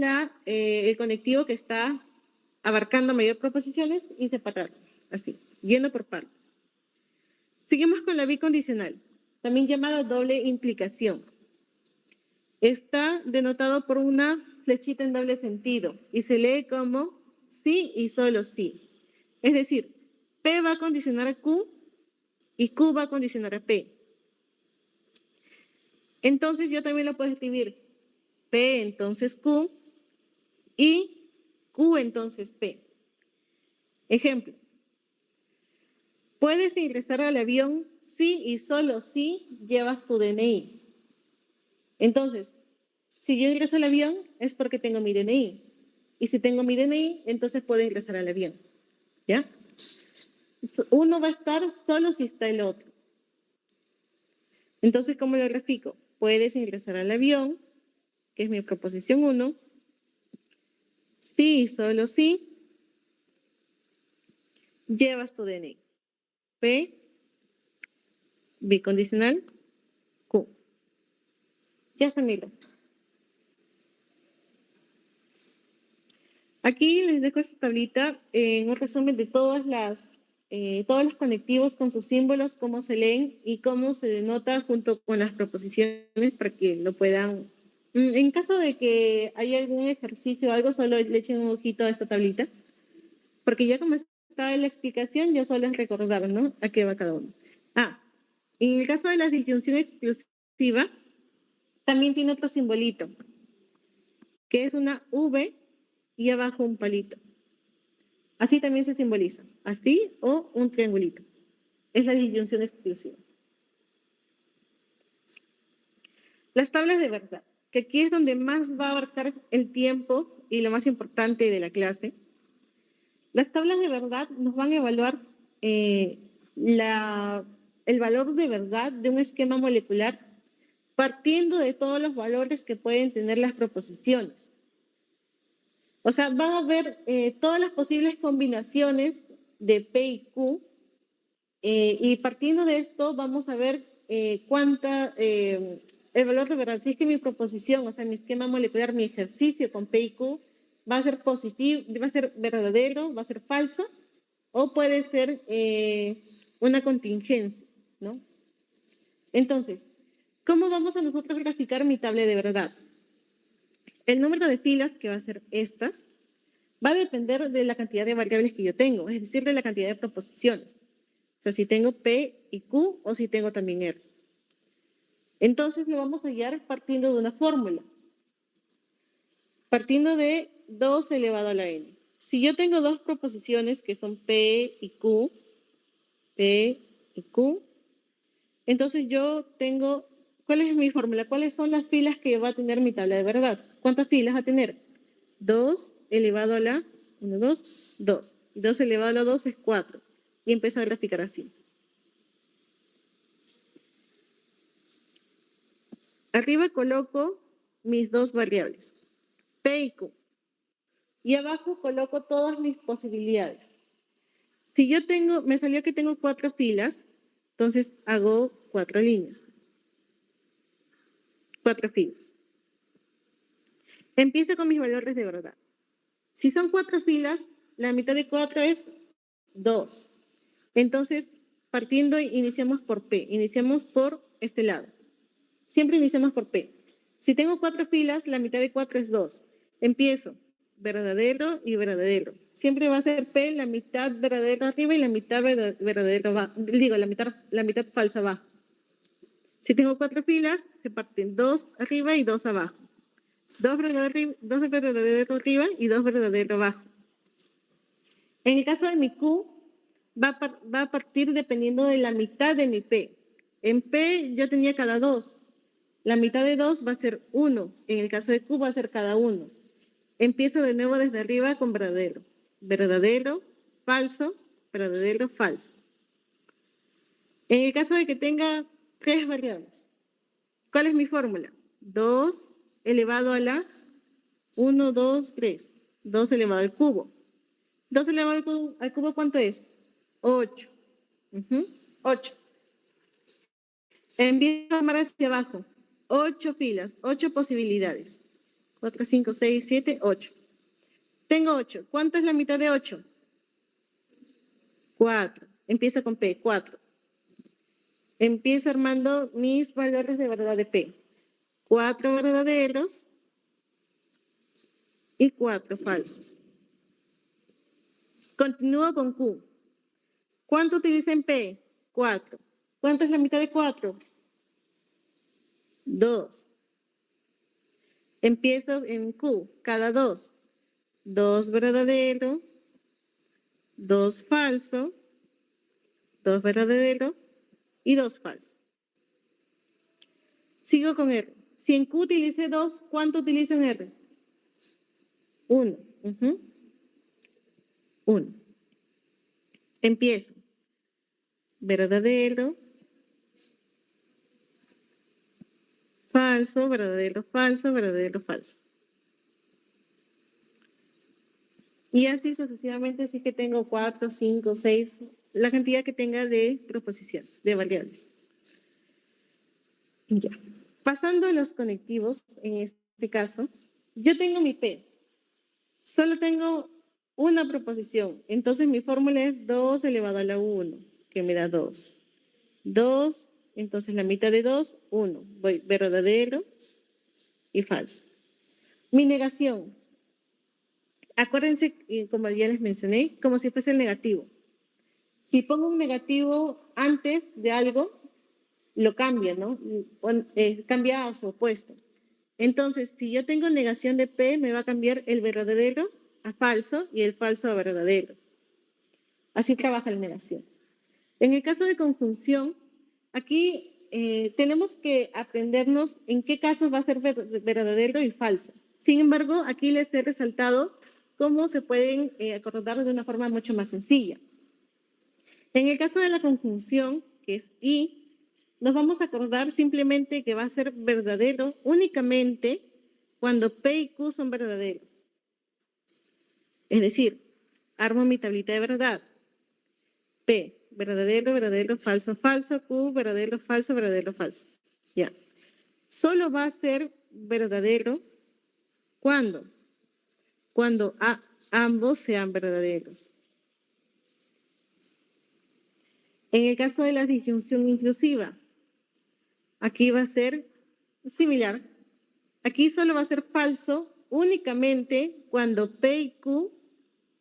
el conectivo que está abarcando mayor proposiciones y separarlo, así, yendo por partes. Seguimos con la bicondicional, también llamada doble implicación. Está denotado por una flechita en doble sentido y se lee como sí y solo sí. Es decir, P va a condicionar a Q y Q va a condicionar a P. Entonces yo también lo puedo escribir P entonces Q y Q entonces P. Ejemplo, puedes ingresar al avión si y solo si llevas tu DNI. Entonces, si yo ingreso al avión es porque tengo mi DNI. Y si tengo mi DNI, entonces puedo ingresar al avión. ¿Ya? Uno va a estar solo si está el otro. Entonces, ¿cómo lo grafico? Puedes ingresar al avión, que es mi proposición 1. Sí, solo sí, llevas tu DNI. P, bicondicional, Q. Ya está, mira. Aquí les dejo esta tablita en un resumen de todos los conectivos con sus símbolos, cómo se leen y cómo se denota junto con las proposiciones para que lo puedan. En caso de que haya algún ejercicio o algo, solo le echen un ojito a esta tablita, porque ya como está en la explicación, yo solo es recordar, ¿no? A qué va cada uno. En el caso de la disyunción exclusiva, también tiene otro simbolito, que es una V y abajo un palito. Así también se simboliza, así o un triangulito. Es la disyunción exclusiva. Las tablas de verdad, que aquí es donde más va a abarcar el tiempo y lo más importante de la clase. Las tablas de verdad nos van a evaluar el valor de verdad de un esquema molecular partiendo de todos los valores que pueden tener las proposiciones. O sea, van a ver todas las posibles combinaciones de P y Q y partiendo de esto vamos a ver el valor de verdad. Si es que mi proposición, o sea, mi esquema molecular, mi ejercicio con P y Q va a ser positivo, va a ser verdadero, va a ser falso o puede ser una contingencia, ¿no? Entonces, ¿cómo vamos a nosotros graficar mi tabla de verdad? El número de filas, que va a ser estas, va a depender de la cantidad de variables que yo tengo, es decir, de la cantidad de proposiciones. O sea, si tengo P y Q o si tengo también R. Entonces lo vamos a hallar partiendo de una fórmula. Partiendo de 2 elevado a la n. Si yo tengo dos proposiciones que son P y Q, entonces yo tengo, ¿cuál es mi fórmula? ¿Cuáles son las filas que va a tener mi tabla de verdad? ¿Cuántas filas va a tener? 2 elevado a la 1, 2, 2. Y 2 elevado a la 2 es 4. Y empiezo a graficar así. Arriba coloco mis dos variables, P y Q. Y abajo coloco todas mis posibilidades. Si yo me salió que tengo 4 filas, entonces hago 4 líneas. 4 filas. Empiezo con mis valores de verdad. Si son 4 filas, la mitad de 4 es 2. Entonces, partiendo, iniciamos por P. Iniciamos por este lado. Siempre iniciamos por P. Si tengo 4 filas, la mitad de 4 es 2. Empiezo verdadero y verdadero. Siempre va a ser P, la mitad verdadero arriba y la mitad verdadero abajo. Digo, la mitad falsa abajo. Si tengo 4 filas, se parten 2 arriba y 2 abajo. 2 verdadero arriba y 2 verdadero abajo. En el caso de mi Q, va a partir dependiendo de la mitad de mi P. En P yo tenía cada 2. La mitad de 2 va a ser 1. En el caso de Q va a ser cada 1. Empiezo de nuevo desde arriba con verdadero. Verdadero, falso, verdadero, falso. En el caso de que tenga 3 variables, ¿cuál es mi fórmula? 2 elevado a la 1, 2, 3. 2 elevado al cubo. 2 elevado al cubo, ¿cuánto es? 8. 8. Empiezo a armar hacia abajo. 8 filas, 8 posibilidades. 4, 5, 6, 7, 8. Tengo 8. ¿Cuánto es la mitad de 8? 4. Empieza con P, 4. Empiezo armando mis valores de verdad de P. 4 verdaderos y 4 falsos. Continúo con Q. ¿Cuánto utiliza en P? 4. ¿Cuánto es la mitad de 4? 2. Empiezo en Q, cada 2. 2 verdadero, 2 falso, 2 verdadero y 2 falso. Sigo con R. Si en Q utilicé 2, ¿cuánto utilizo en R? 1. 1. Empiezo. Verdadero, falso, verdadero, falso, verdadero, falso. Y así sucesivamente, si es que tengo 4, 5, 6, la cantidad que tenga de proposiciones, de variables. Ya. Pasando a los conectivos, en este caso, yo tengo mi P. Solo tengo una proposición. Entonces mi fórmula es 2 elevado a la 1, que me da 2. 2, entonces la mitad de 2, 1. Voy verdadero y falso. Mi negación. Acuérdense, como ya les mencioné, como si fuese el negativo. Si pongo un negativo antes de algo, lo cambia, ¿no? Cambia a su opuesto. Entonces, si yo tengo negación de P, me va a cambiar el verdadero a falso y el falso a verdadero. Así trabaja la negación. En el caso de conjunción, aquí tenemos que aprendernos en qué casos va a ser verdadero y falso. Sin embargo, aquí les he resaltado cómo se pueden acordar de una forma mucho más sencilla. En el caso de la conjunción, que es y, nos vamos a acordar simplemente que va a ser verdadero únicamente cuando P y Q son verdaderos. Es decir, armo mi tablita de verdad. P, verdadero, verdadero, falso, falso. Q, verdadero, falso, verdadero, falso. Ya. Solo va a ser verdadero cuando ambos sean verdaderos. En el caso de la disyunción inclusiva, aquí va a ser similar. Aquí solo va a ser falso únicamente cuando P y Q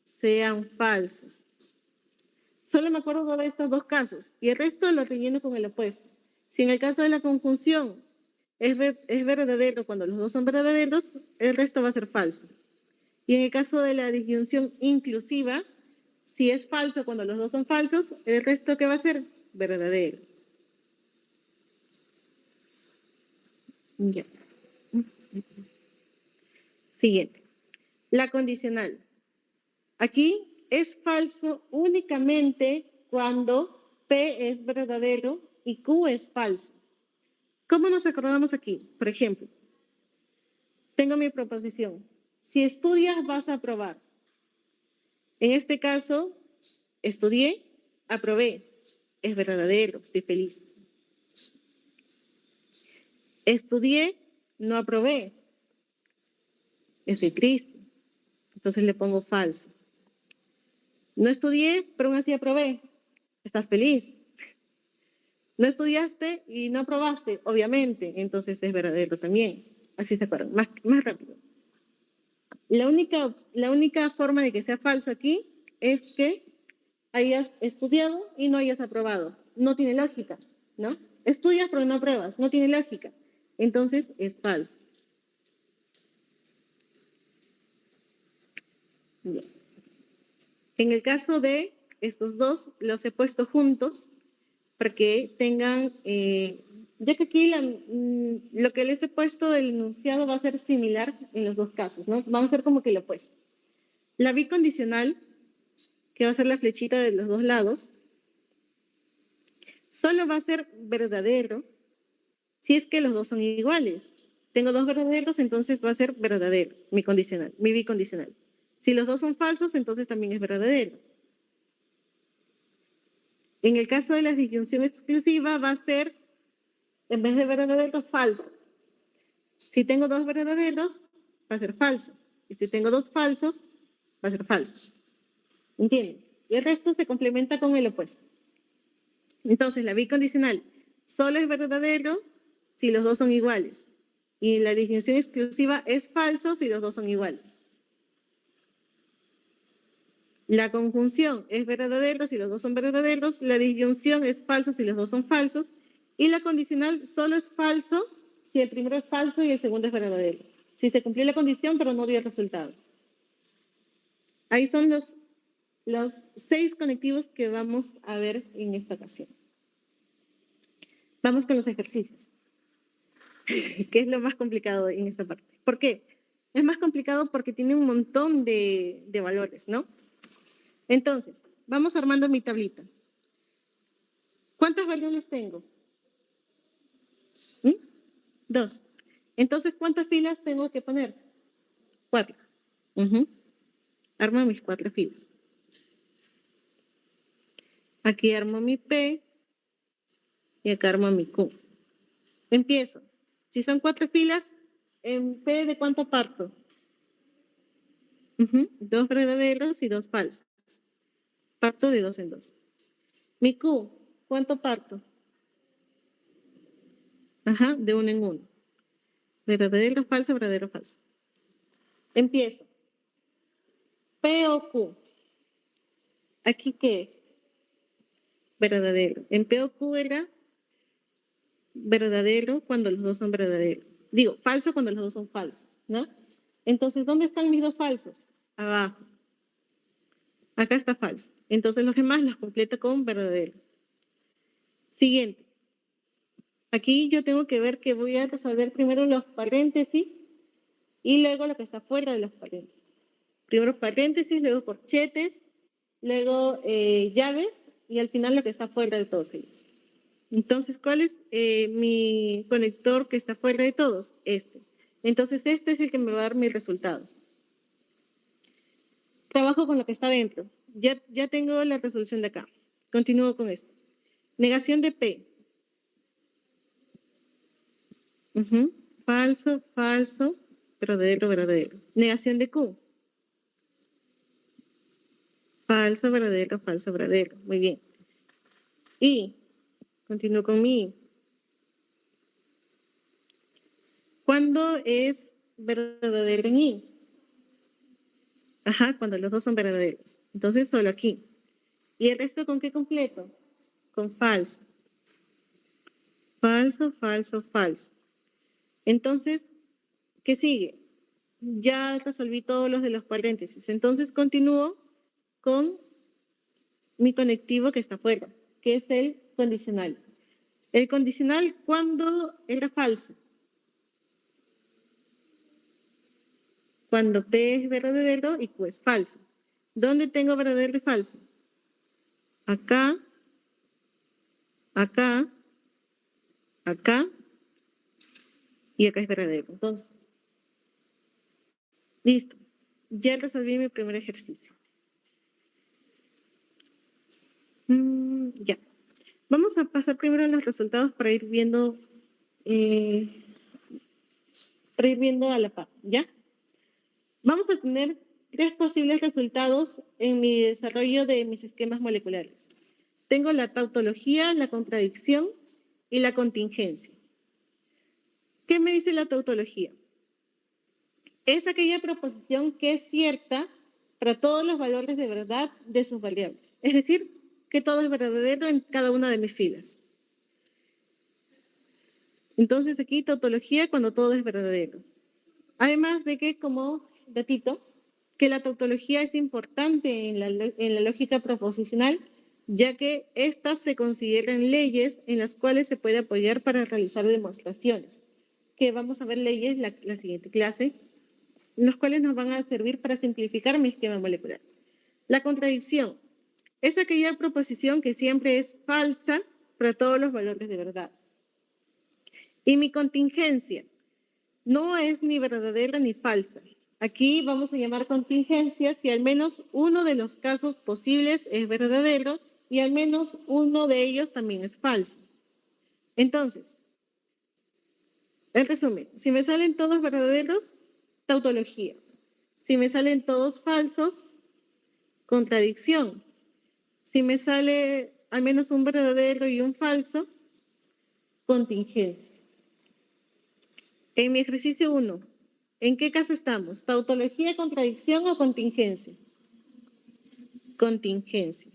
sean falsos. Solo me acuerdo de estos dos casos y el resto lo relleno con el opuesto. Si en el caso de la conjunción es verdadero cuando los dos son verdaderos, el resto va a ser falso. Y en el caso de la disyunción inclusiva, si es falso cuando los dos son falsos, el resto ¿qué va a ser? Verdadero. Ya. Siguiente. La condicional. Aquí es falso únicamente cuando P es verdadero y Q es falso. ¿Cómo nos acordamos aquí? Por ejemplo, tengo mi proposición. Si estudias, vas a aprobar. En este caso, estudié, aprobé. Es verdadero, estoy feliz. Estudié, no aprobé. Estoy triste. Entonces le pongo falso. No estudié, pero aún así aprobé. Estás feliz. No estudiaste y no aprobaste, obviamente. Entonces es verdadero también. Así se acuerdan, más rápido. La única forma de que sea falso aquí es que hayas estudiado y no hayas aprobado. No tiene lógica, ¿no? Estudias pero no apruebas, no tiene lógica. Entonces es falso. Bien. En el caso de estos dos, los he puesto juntos para que tengan, ya que aquí lo que les he puesto del enunciado va a ser similar en los dos casos, ¿no? Vamos a ser como que lo opuesto. La bicondicional, que va a ser la flechita de los dos lados, solo va a ser verdadero si es que los dos son iguales. Tengo dos verdaderos, entonces va a ser verdadero, mi condicional, mi bicondicional. Si los dos son falsos, entonces también es verdadero. En el caso de la disyunción exclusiva va a ser, en vez de verdadero, falso. Si tengo dos verdaderos, va a ser falso. Y si tengo dos falsos, va a ser falso. ¿Entienden? Y el resto se complementa con el opuesto. Entonces, la bicondicional solo es verdadero si los dos son iguales. Y la disyunción exclusiva es falso si los dos son iguales. La conjunción es verdadero si los dos son verdaderos. La disyunción es falso si los dos son falsos. Y la condicional solo es falso si el primero es falso y el segundo es verdadero. Si se cumplió la condición pero no dio el resultado. Ahí son los 6 conectivos que vamos a ver en esta ocasión. Vamos con los ejercicios, que es lo más complicado en esta parte. ¿Por qué? Es más complicado porque tiene un montón de valores, ¿no? Entonces, vamos armando mi tablita. ¿Cuántas variables tengo? 2. Entonces, ¿cuántas filas tengo que poner? 4. Armo mis 4 filas. Aquí armo mi P y acá armo mi Q. Empiezo. Si son 4 filas, en P de cuánto parto. 2 verdaderos y 2 falsos. Parto de 2 en 2. Mi Q, ¿cuánto parto? De 1 en 1. Verdadero, falso, verdadero, falso. Empiezo. P o Q. ¿Aquí qué es? Verdadero. En P o Q era verdadero cuando los dos son verdaderos. Digo, falso cuando los dos son falsos, ¿no? Entonces, ¿dónde están mis dos falsos? Abajo. Acá está falso. Entonces, los demás los completo con verdadero. Siguiente. Aquí yo tengo que ver que voy a resolver primero los paréntesis y luego lo que está fuera de los paréntesis. Primero paréntesis, luego corchetes, luego llaves y al final lo que está fuera de todos ellos. Entonces, ¿cuál es mi conector que está fuera de todos? Este. Entonces, este es el que me va a dar mi resultado. Trabajo con lo que está dentro. Ya tengo la resolución de acá. Continúo con esto. Negación de P. Falso, falso, verdadero, verdadero. Negación de Q. Falso, verdadero, falso, verdadero. Muy bien. Y continúo con mi I. ¿Cuándo es verdadero en I? Cuando los dos son verdaderos. Entonces, solo aquí. ¿Y el resto con qué completo? Con falso. Falso, falso, falso. Entonces, ¿qué sigue? Ya resolví todos los de los paréntesis. Entonces, continúo con mi conectivo que está afuera, que es el condicional. El condicional, ¿cuándo era falso? Cuando P es verdadero y Q es falso. ¿Dónde tengo verdadero y falso? Acá, acá, acá y acá es verdadero. Entonces, listo. Ya resolví mi primer ejercicio. Ya. Vamos a pasar primero a los resultados para ir viendo a la par, ¿ya? Vamos a tener 3 posibles resultados en mi desarrollo de mis esquemas moleculares. Tengo la tautología, la contradicción y la contingencia. ¿Qué me dice la tautología? Es aquella proposición que es cierta para todos los valores de verdad de sus variables. Es decir, que todo es verdadero en cada una de mis filas. Entonces aquí tautología cuando todo es verdadero. Además de que, como datito, que la tautología es importante en la lógica proposicional, ya que estas se consideran leyes en las cuales se puede apoyar para realizar demostraciones, que vamos a ver leyes la siguiente clase, los cuales nos van a servir para simplificar mi esquema molecular. La contradicción es aquella proposición que siempre es falsa para todos los valores de verdad. Y mi contingencia no es ni verdadera ni falsa. Aquí vamos a llamar contingencia si al menos uno de los casos posibles es verdadero y al menos uno de ellos también es falso. Entonces, en resumen, si me salen todos verdaderos, tautología. Si me salen todos falsos, contradicción. Si me sale al menos un verdadero y un falso, contingencia. En mi ejercicio 1, ¿en qué caso estamos? ¿Tautología, contradicción o contingencia? Contingencia.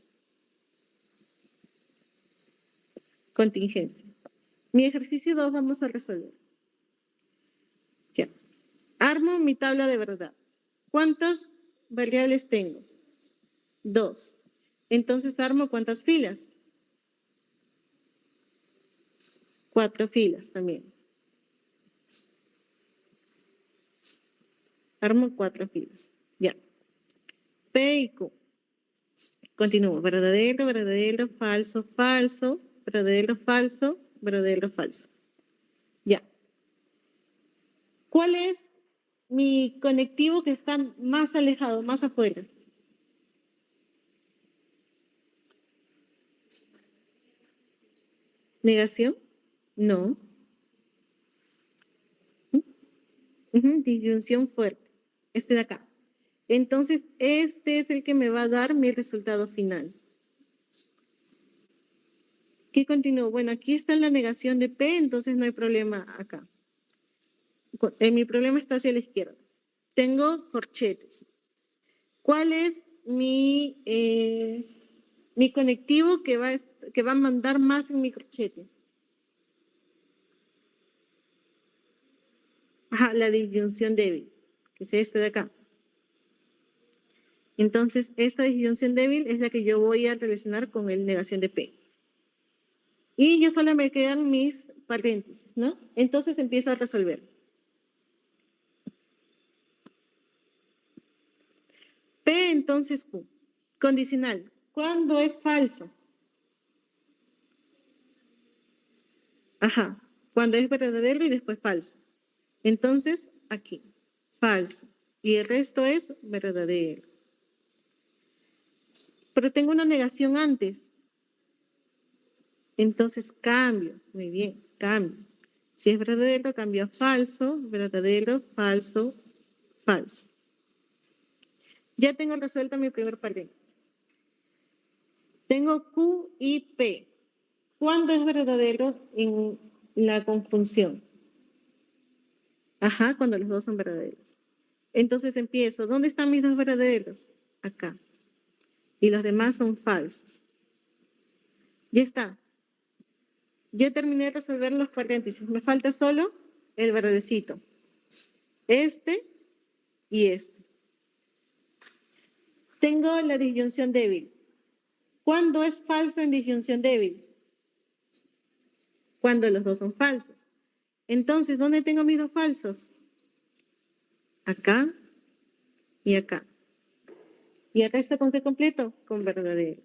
Contingencia. Mi ejercicio 2 vamos a resolver. Ya. Armo mi tabla de verdad. ¿Cuántas variables tengo? 2. Entonces armo ¿cuántas filas? 4 filas también. Armo 4 filas. Ya. P y Q. Continúo. Verdadero, verdadero, falso, falso, verdadero, falso, verdadero, falso. Ya. ¿Cuál es mi conectivo que está más alejado, más afuera? ¿Negación? No. Disyunción fuerte. Este de acá. Entonces, este es el que me va a dar mi resultado final. ¿Qué continúo? Bueno, aquí está la negación de P, entonces no hay problema acá. Mi problema está hacia la izquierda. Tengo corchetes. ¿Cuál es mi conectivo que va a mandar más en mi corchete? Ajá, la disyunción débil, que es este de acá. Entonces, esta disyunción débil es la que yo voy a relacionar con el negación de P. Y yo solo me quedan mis paréntesis, ¿no? Entonces empiezo a resolver. P entonces Q. Condicional. ¿Cuándo es falso? Ajá. Cuando es verdadero y después falso. Entonces, aquí. Falso. Y el resto es verdadero. Pero tengo una negación antes. Entonces cambio. Muy bien, cambio. Si es verdadero, cambio a falso, verdadero, falso, falso. Ya tengo resuelta mi primer paréntesis. Tengo Q y P. ¿Cuándo es verdadero en la conjunción? Ajá, cuando los dos son verdaderos. Entonces empiezo. ¿Dónde están mis dos verdaderos? Acá. Y los demás son falsos. Ya está. Ya terminé de resolver los paréntesis. Me falta solo el verdecito. Este y este. Tengo la disyunción débil. ¿Cuándo es falso en disyunción débil? Cuando los dos son falsos. Entonces, ¿dónde tengo mis dos falsos? Acá y acá. ¿Y el resto con qué completo? Con verdadero.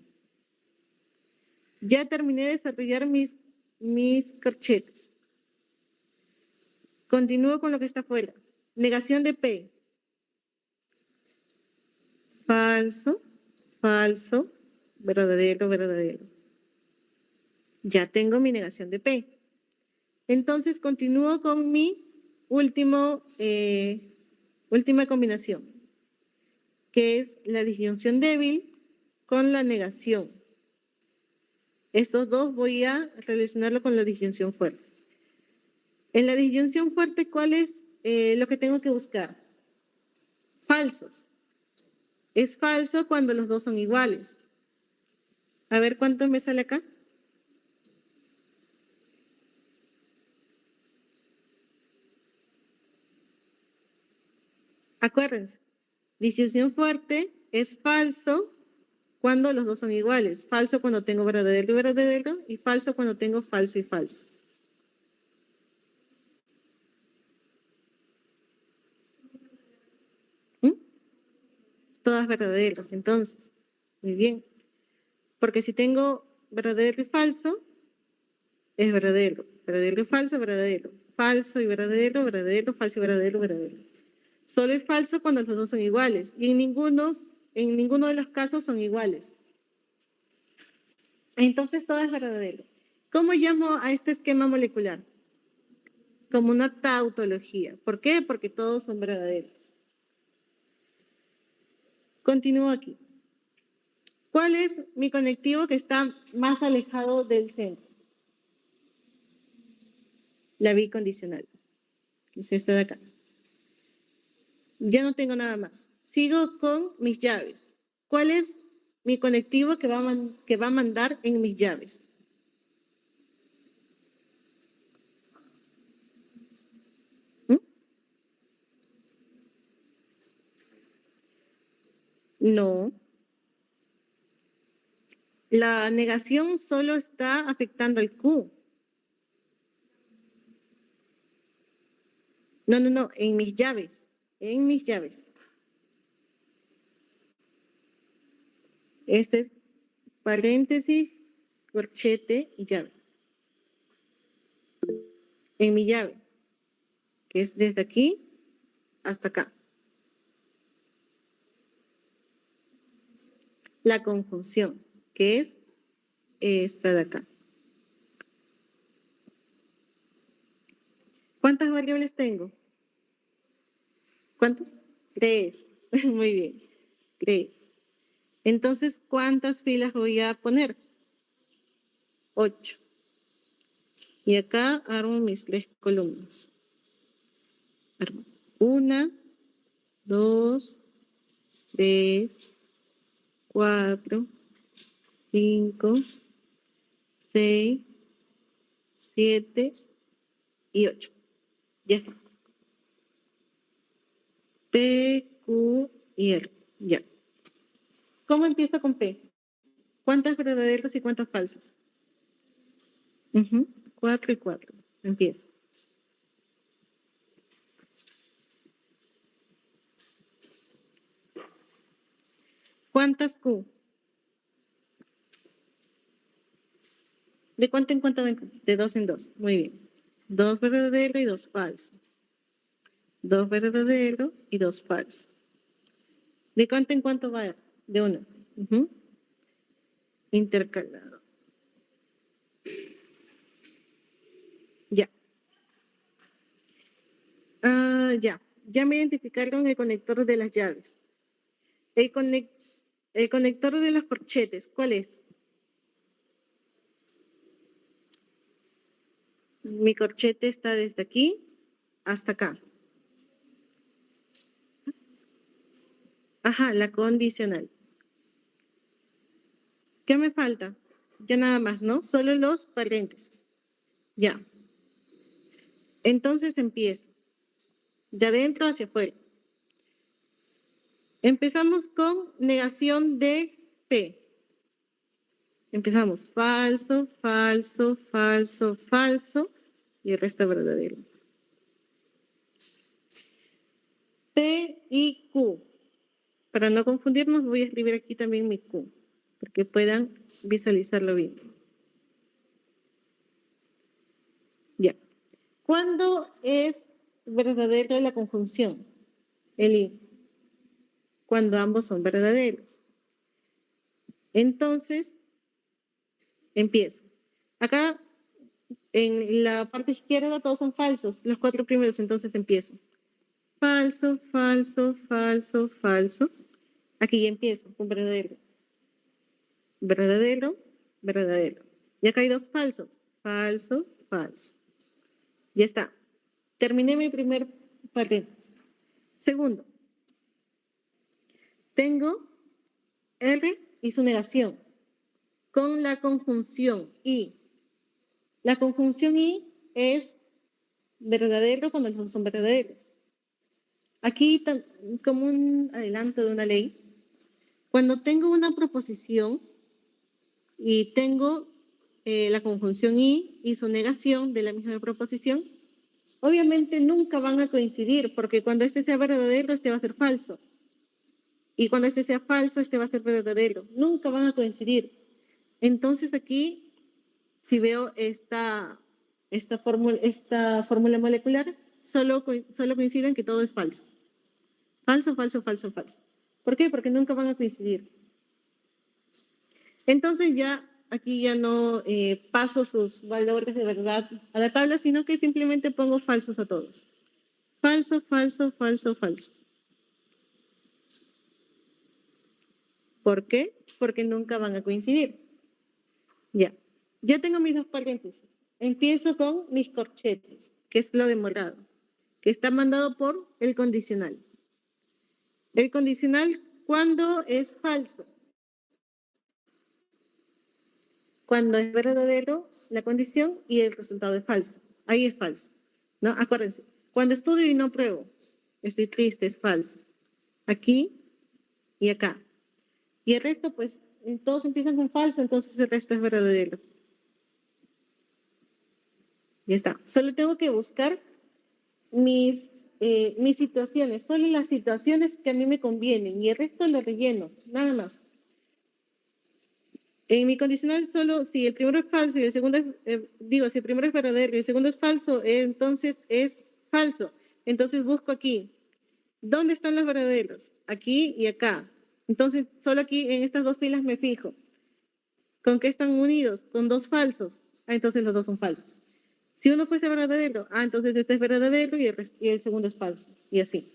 Ya terminé de desarrollar mis corchetes. Continúo con lo que está afuera. Negación de P. Falso, falso, verdadero, verdadero. Ya tengo mi negación de P. Entonces continúo con mi última combinación, que es la disyunción débil con la negación. Estos dos voy a relacionarlo con la disyunción fuerte. En la disyunción fuerte, ¿cuál es lo que tengo que buscar? Falsos. Es falso cuando los dos son iguales. A ver cuánto me sale acá. Acuérdense, disyunción fuerte es falso cuando los dos son iguales. Falso cuando tengo verdadero y verdadero y falso cuando tengo falso y falso. ¿Mm? Todas verdaderas, entonces. Muy bien. Porque si tengo verdadero y falso, es verdadero. Verdadero y falso, verdadero. Falso y verdadero, verdadero, falso y verdadero, verdadero. Solo es falso cuando los dos son iguales. Y en ninguno de los casos son iguales. Entonces todo es verdadero. ¿Cómo llamo a este esquema molecular? Como una tautología. ¿Por qué? Porque todos son verdaderos. Continúo aquí. ¿Cuál es mi conectivo que está más alejado del centro? La bicondicional. Es esta de acá. Ya no tengo nada más. Sigo con mis llaves. ¿Cuál es mi conectivo que va a mandar en mis llaves? ¿Mm? No. La negación solo está afectando al Q. No, en mis llaves. En mis llaves. Este es paréntesis, corchete y llave. En mi llave, que es desde aquí hasta acá. La conjunción, que es esta de acá. ¿Cuántas variables tengo? ¿Cuántos? 3. Muy bien. 3. Entonces, ¿cuántas filas voy a poner? 8. Y acá armo mis 3 columnas. Armo 1, 2, 3, 4, 5, 6, 7 y 8. Ya está. P, Q y R. Ya. ¿Cómo empiezo con P? ¿Cuántas verdaderas y cuántas falsas? 4 y 4. Empiezo. ¿Cuántas Q? ¿De cuánto en cuánto ven? De 2 en 2. Muy bien. 2 verdaderos y 2 falsos. 2 verdaderos y 2 falsos. ¿De cuánto en cuánto va? De 1. Intercalado. Ya. Ya. Ya me identificaron el conector de las llaves. El conector de los corchetes, ¿cuál es? Mi corchete está desde aquí hasta acá. Ajá, la condicional. ¿Qué me falta? Ya nada más, ¿no? Solo los paréntesis. Ya. Entonces empiezo. De adentro hacia afuera. Empezamos con negación de P. Empezamos falso, falso, falso, falso y el resto verdadero. P y Q. Para no confundirnos voy a escribir aquí también mi Q, porque puedan visualizarlo bien. Ya. ¿Cuándo es verdadero la conjunción? El I. Cuando ambos son verdaderos. Entonces, empiezo. Acá, en la parte izquierda, todos son falsos, los 4 primeros, entonces empiezo. Falso, falso, falso, falso. Aquí ya empiezo con verdadero. Verdadero, verdadero. Y acá hay 2 falsos. Falso, falso. Ya está. Terminé mi primer paréntesis. Segundo, tengo R y su negación con la conjunción I. La conjunción I es verdadero cuando los dos son verdaderos. Aquí, como un adelanto de una ley, cuando tengo una proposición y tengo la conjunción y su negación de la misma proposición, obviamente nunca van a coincidir, porque cuando este sea verdadero, este va a ser falso. Y cuando este sea falso, este va a ser verdadero. Nunca van a coincidir. Entonces aquí, si veo esta fórmula molecular, solo coinciden que todo es falso. Falso, falso, falso, falso. ¿Por qué? Porque nunca van a coincidir. Entonces ya aquí ya no paso sus valores de verdad a la tabla, sino que simplemente pongo falsos a todos. Falso, falso, falso, falso. ¿Por qué? Porque nunca van a coincidir. Ya. Ya tengo mis 2 paréntesis. Empiezo con mis corchetes, que es lo de morado, que está mandado por el condicional. El condicional, ¿cuándo es falso? Cuando es verdadero la condición y el resultado es falso. Ahí es falso. ¿No? Acuérdense. Cuando estudio y no pruebo, estoy triste, es falso. Aquí y acá. Y el resto, pues, todos empiezan con falso, entonces el resto es verdadero. Ya está. Solo tengo que buscar mis situaciones, solo las situaciones que a mí me convienen y el resto lo relleno, nada más. En mi condicional solo si el primero es falso y el segundo es, si el primero es verdadero y el segundo es falso, entonces es falso. Entonces busco aquí ¿Dónde están los verdaderos? Aquí y acá. Entonces, solo aquí en estas dos filas me fijo. ¿Con qué están unidos? Con dos falsos. Ah, entonces los dos son falsos. Si uno fuese verdadero, entonces este es verdadero y el segundo es falso. Y así.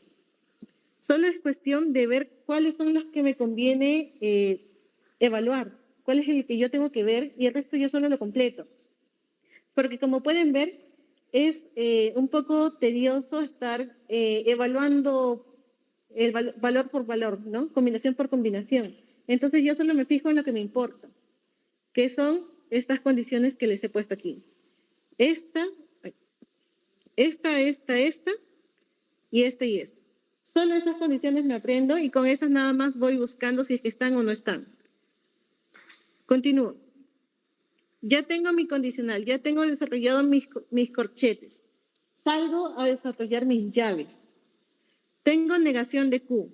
Solo es cuestión de ver cuáles son los que me conviene evaluar, cuál es el que yo tengo que ver y el resto yo solo lo completo. Porque como pueden ver, es un poco tedioso estar evaluando el valor por valor, ¿no? Combinación por combinación. Entonces yo solo me fijo en lo que me importa, que son estas condiciones que les he puesto aquí. Esta y esta y esta. Solo esas condiciones me aprendo y con esas nada más voy buscando si es que están o no están. Continúo. Ya tengo mi condicional, ya tengo desarrollado mis corchetes. Salgo a desarrollar mis llaves. Tengo negación de Q.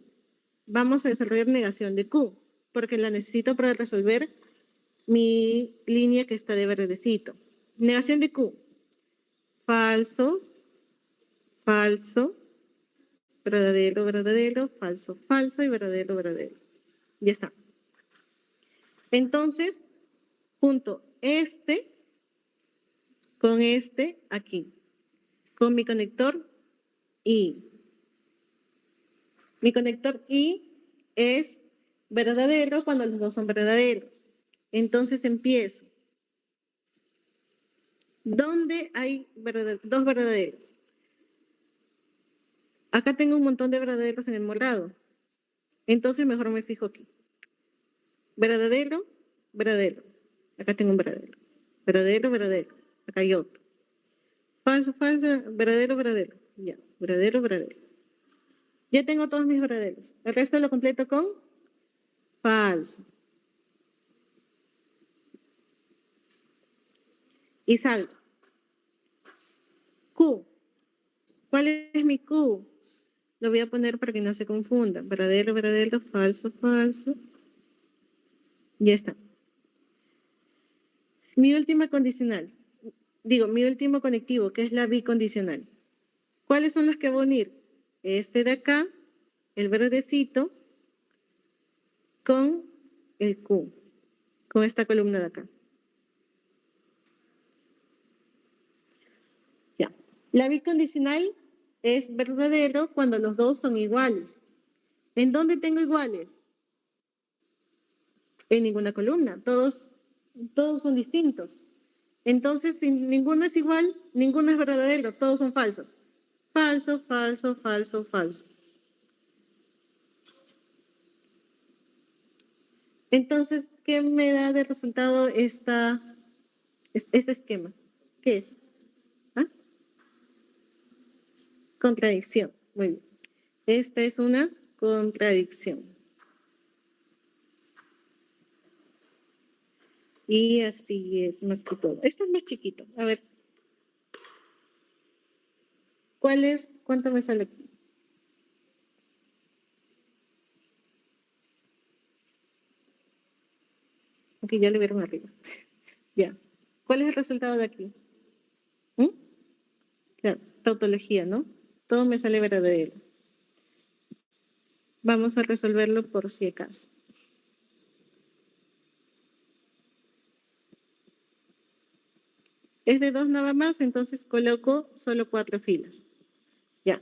Vamos a desarrollar negación de Q, porque la necesito para resolver mi línea que está de verdecito. Negación de Q. Falso, falso, verdadero, verdadero, falso, falso y verdadero, verdadero. Ya está. Entonces, junto este con este aquí, con mi conector I. Mi conector I es verdadero cuando los dos son verdaderos. Entonces empiezo. ¿Dónde hay dos verdaderos? Acá tengo un montón de verdaderos en el morado. Entonces mejor me fijo aquí. Verdadero, verdadero. Acá tengo un verdadero. Verdadero, verdadero. Acá hay otro. Falso, falso, verdadero, verdadero. Ya, verdadero, verdadero. Ya tengo todos mis verdaderos. El resto lo completo con falso. Y salgo. Q. ¿Cuál es mi Q? Lo voy a poner para que no se confunda. Verdadero, verdadero, falso, falso. Ya está. Mi última condicional. Mi último conectivo, que es la bicondicional. ¿Cuáles son los que voy a unir? Este de acá, el verdecito, con el Q, con esta columna de acá. Ya. La bicondicional es verdadero cuando los dos son iguales. ¿En dónde tengo iguales? En ninguna columna. Todos son distintos. Entonces, si ninguno es igual, ninguno es verdadero, todos son falsos. Falso, falso, falso, falso. Entonces, ¿qué me da de resultado este esquema? ¿Qué es? ¿Ah? Contradicción. Muy bien. Esta es una contradicción. Y así es más que todo. Este es más chiquito. A ver. ¿Cuál es? ¿Cuánto me sale aquí? Ok, ya le vieron arriba. Ya. ¿Cuál es el resultado de aquí? ¿Mm? Claro, tautología, ¿no? Todo me sale verdadero. Vamos a resolverlo por si acaso. Es de 2 nada más, entonces coloco solo 4 filas. Ya.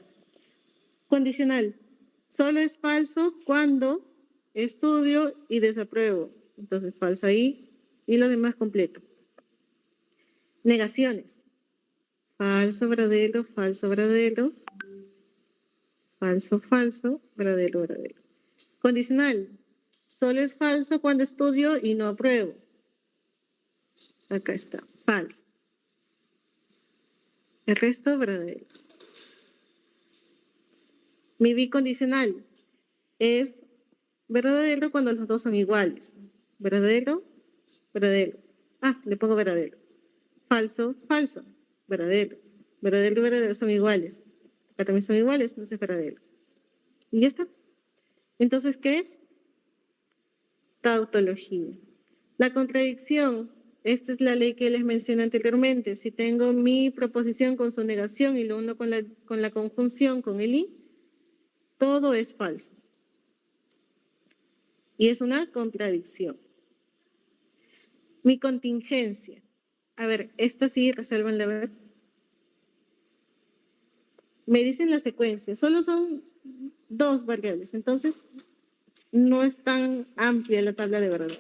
Condicional. Solo es falso cuando estudio y desapruebo. Entonces falso ahí y lo demás completo. Negaciones. Falso, verdadero, falso, verdadero. Falso, falso, verdadero, verdadero. Condicional. Solo es falso cuando estudio y no apruebo. Acá está. Falso. El resto, verdadero. Mi bicondicional es verdadero cuando los dos son iguales. Verdadero, verdadero. Le pongo verdadero. Falso, falso. Verdadero. Verdadero y verdadero son iguales. Acá también son iguales, no es verdadero. Y ya está. Entonces, ¿qué es? Tautología. La contradicción. Esta es la ley que les mencioné anteriormente. Si tengo mi proposición con su negación y lo uno con la conjunción con el i, todo es falso. Y es una contradicción. Mi contingencia. A ver, esta sí, resuélvanla a ver. Me dicen la secuencia. Solo son 2 variables. Entonces, no es tan amplia la tabla de verdad.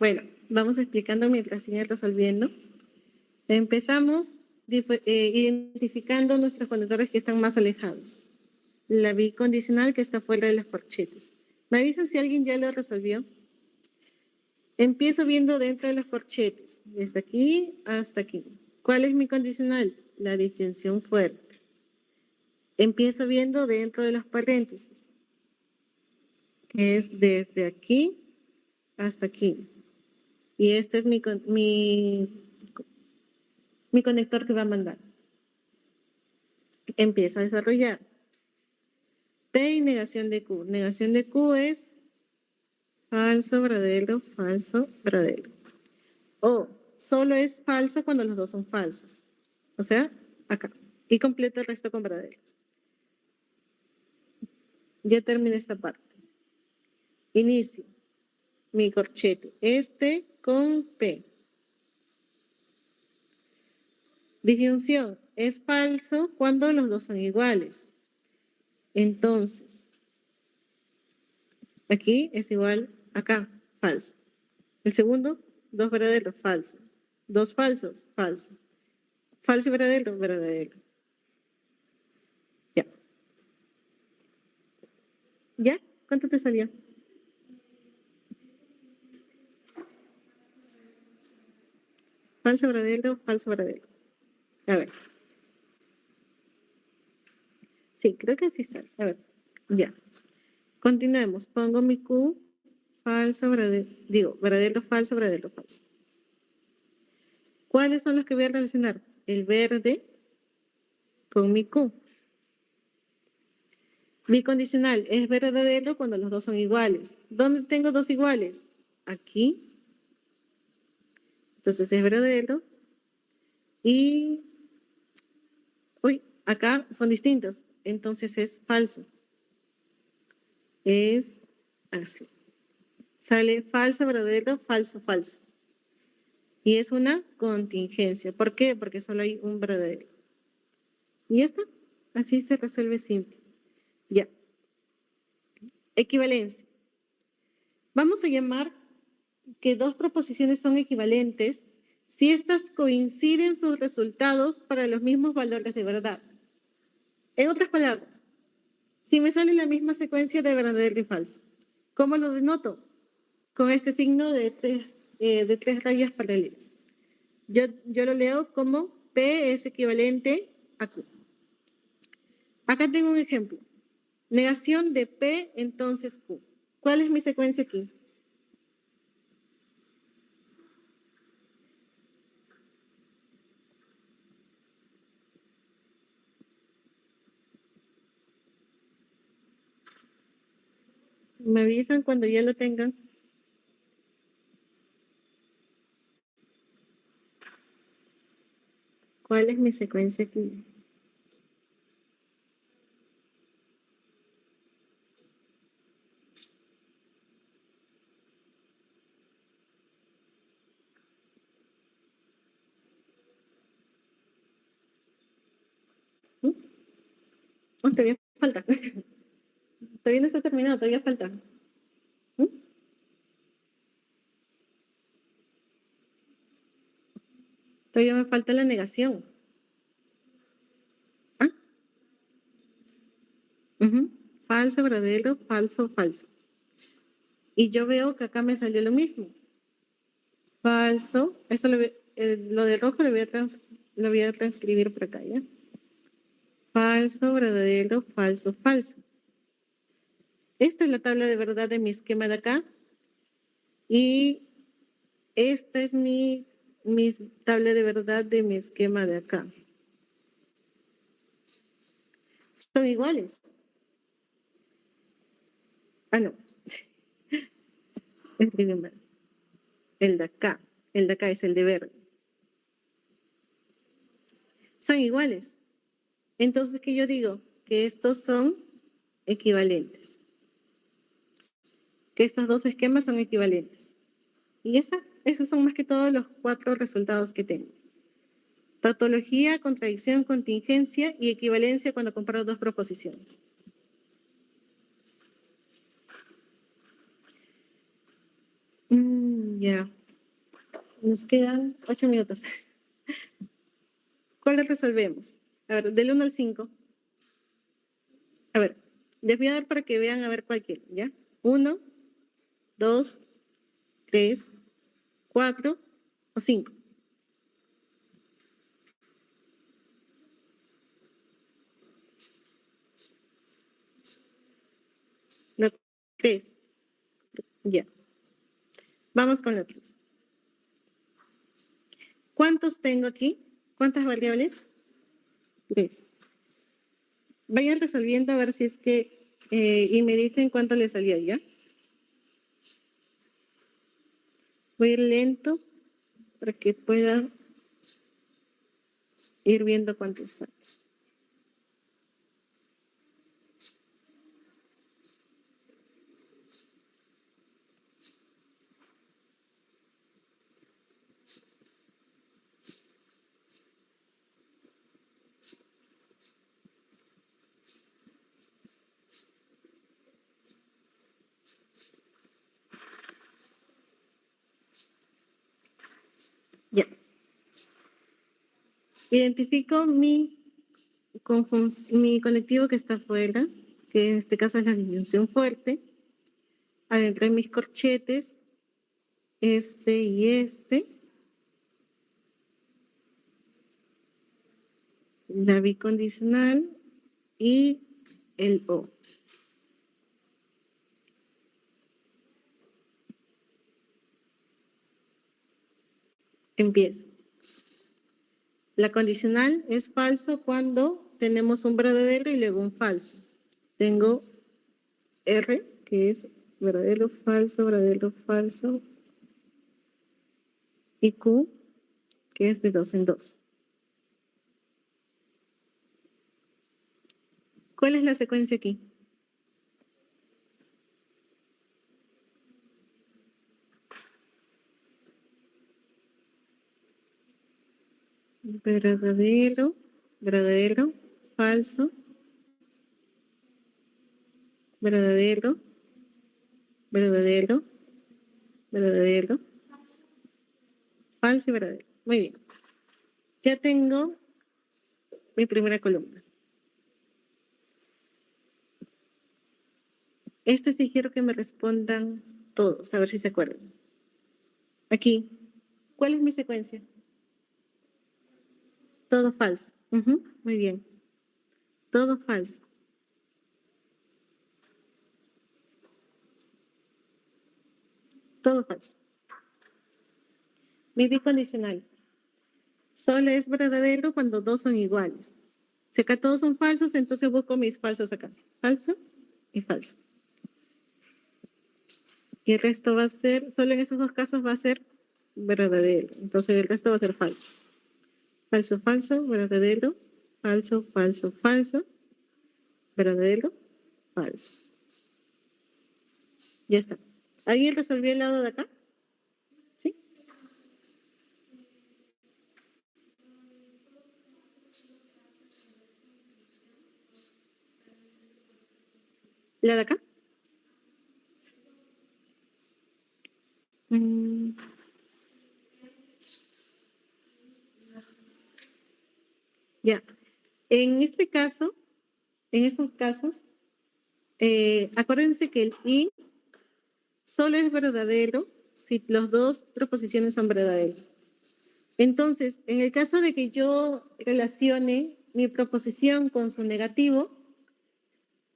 Bueno, vamos explicando mientras siguen resolviendo. Empezamos identificando nuestros conectores que están más alejados. La bicondicional que está fuera de las corchetes. ¿Me avisan si alguien ya lo resolvió? Empiezo viendo dentro de las corchetes, desde aquí hasta aquí. ¿Cuál es mi condicional? La distensión fuerte. Empiezo viendo dentro de los paréntesis, que es desde aquí hasta aquí. Y este es mi conector que va a mandar. Empiezo a desarrollar. P y negación de Q. Negación de Q es falso, verdadero, falso, verdadero. O solo es falso cuando los dos son falsos. O sea, acá. Y completo el resto con verdaderos. Ya terminé esta parte. Inicio. Mi corchete. Este con P. Disyunción. Es falso cuando los dos son iguales. Entonces, aquí es igual acá, falso. El segundo, 2 verdaderos, falso. 2 falsos, falso. Falso y verdadero, verdadero. Ya. ¿Ya? ¿Cuánto te salió? Falso, verdadero, falso, verdadero. A ver. Sí, creo que sí sale. A ver. Ya. Continuemos. Pongo mi Q. Falso, verdadero. Digo, verdadero, falso, verdadero, falso. ¿Cuáles son los que voy a relacionar? El verde con mi Q. Bicondicional es verdadero cuando los dos son iguales. ¿Dónde tengo dos iguales? Aquí. Entonces es verdadero. Y, uy, acá son distintos. Entonces es falso. Es así. Sale falso, verdadero, falso, falso. Y es una contingencia. ¿Por qué? Porque solo hay un verdadero. Y ya está. Así se resuelve simple. Ya. Equivalencia. Vamos a llamar que dos proposiciones son equivalentes si éstas coinciden sus resultados para los mismos valores de verdad. En otras palabras, si me sale la misma secuencia de verdadero y falso, ¿cómo lo denoto? Con este signo de tres rayas paralelas. Yo lo leo como P es equivalente a Q. Acá tengo un ejemplo. Negación de P, entonces Q. ¿Cuál es mi secuencia aquí? Me avisan cuando ya lo tengan. ¿Cuál es mi secuencia aquí? ¿Mm? Oh, todavía falta. Todavía no está terminado, todavía falta. ¿Mm? Todavía me falta la negación. ¿Ah? Ujú. Falso, verdadero, falso, falso. Y yo veo que acá me salió lo mismo. Falso. Esto lo de rojo lo voy a transcribir por acá, ¿ya? Falso, verdadero, falso, falso. Esta es la tabla de verdad de mi esquema de acá. Y esta es mi tabla de verdad de mi esquema de acá. Son iguales. Ah, no. Escribí mal. El de acá. El de acá es el de verde. Son iguales. Entonces, ¿qué yo digo? Que estos son equivalentes. Que estos dos esquemas son equivalentes. Y ya está. Esos son más que todos los 4 resultados que tengo. Tautología, contradicción, contingencia y equivalencia cuando comparo 2 proposiciones. Ya. Nos quedan 8 minutos. ¿Cuáles resolvemos? A ver, del 1 al 5. A ver, les voy a dar para que vean a ver cuál quieren, ¿ya? 1, 2, 3, 4 o 5. No, 3. Ya. Vamos con la 3. ¿Cuántos tengo aquí? ¿Cuántas variables? 3. Vayan resolviendo a ver si es que... y me dicen cuánto le salió, ¿ya? Voy a ir lento para que pueda ir viendo cuántos sale. Ya. Identifico mi conectivo que está afuera, que en este caso es la disyunción fuerte. Adentro de mis corchetes, este y este. La bicondicional y el O. Empiezo. La condicional es falso cuando tenemos un verdadero y luego un falso. Tengo R, que es verdadero, falso, y Q, que es de 2 en 2. ¿Cuál es la secuencia aquí? Verdadero, verdadero, falso, verdadero, verdadero, verdadero, falso y verdadero. Muy bien. Ya tengo mi primera columna. Este sí quiero que me respondan todos, a ver si se acuerdan. Aquí, ¿cuál es mi secuencia? Todo falso. Muy bien. Todo falso. Todo falso. Mi bicondicional. Solo es verdadero cuando dos son iguales. Si acá todos son falsos, entonces busco mis falsos acá. Falso y falso. Y el resto va a ser, solo en esos dos casos va a ser verdadero. Entonces el resto va a ser falso. falso, falso, verdadero, falso, falso, falso, verdadero, falso. Ya está. ¿Alguien resolvió el lado de acá? ¿Sí? ¿La de acá? Ya. En este caso, en estos casos, acuérdense que el y solo es verdadero si las dos proposiciones son verdaderas. Entonces, en el caso de que yo relacione mi proposición con su negativo,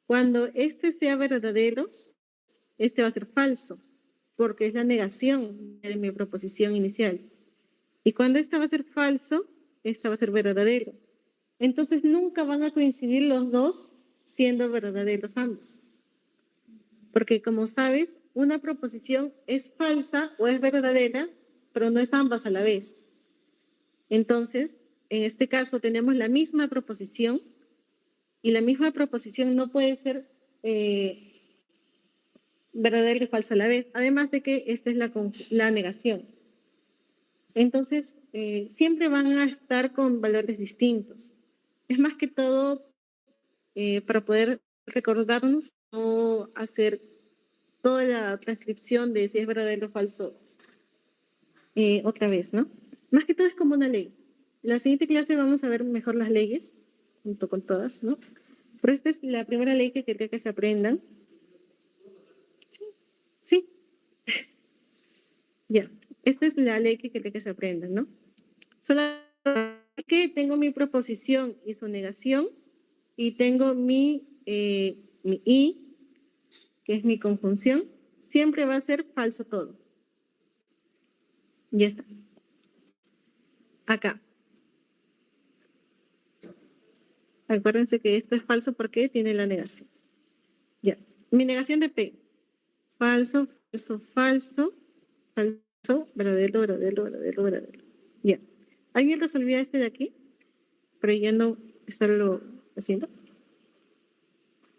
cuando este sea verdadero, este va a ser falso, porque es la negación de mi proposición inicial. Y cuando este va a ser falso, esta va a ser verdadero. Entonces, nunca van a coincidir los dos siendo verdaderos ambos. Porque como sabes, una proposición es falsa o es verdadera, pero no es ambas a la vez. Entonces, en este caso tenemos la misma proposición y la misma proposición no puede ser verdadera y falsa a la vez, además de que esta es la negación. Entonces, siempre van a estar con valores distintos. Es más que todo para poder recordarnos o hacer toda la transcripción de si es verdadero o falso otra vez, ¿no? Más que todo es como una ley. La siguiente clase vamos a ver mejor las leyes, junto con todas, ¿no? Pero esta es la primera ley que quería que se aprendan. Sí, sí. Ya. Esta es la ley que quería que se aprendan, ¿no? Solo que tengo mi proposición y su negación y tengo mi y, que es mi conjunción, siempre va a ser falso todo. Ya está. Acá. Acuérdense que esto es falso porque tiene la negación. Ya. Mi negación de P. Falso, falso, falso, falso, verdadero, verdadero, verdadero, verdadero. Ya. ¿Alguien resolvió este de aquí? Pero ya no estarlo haciendo.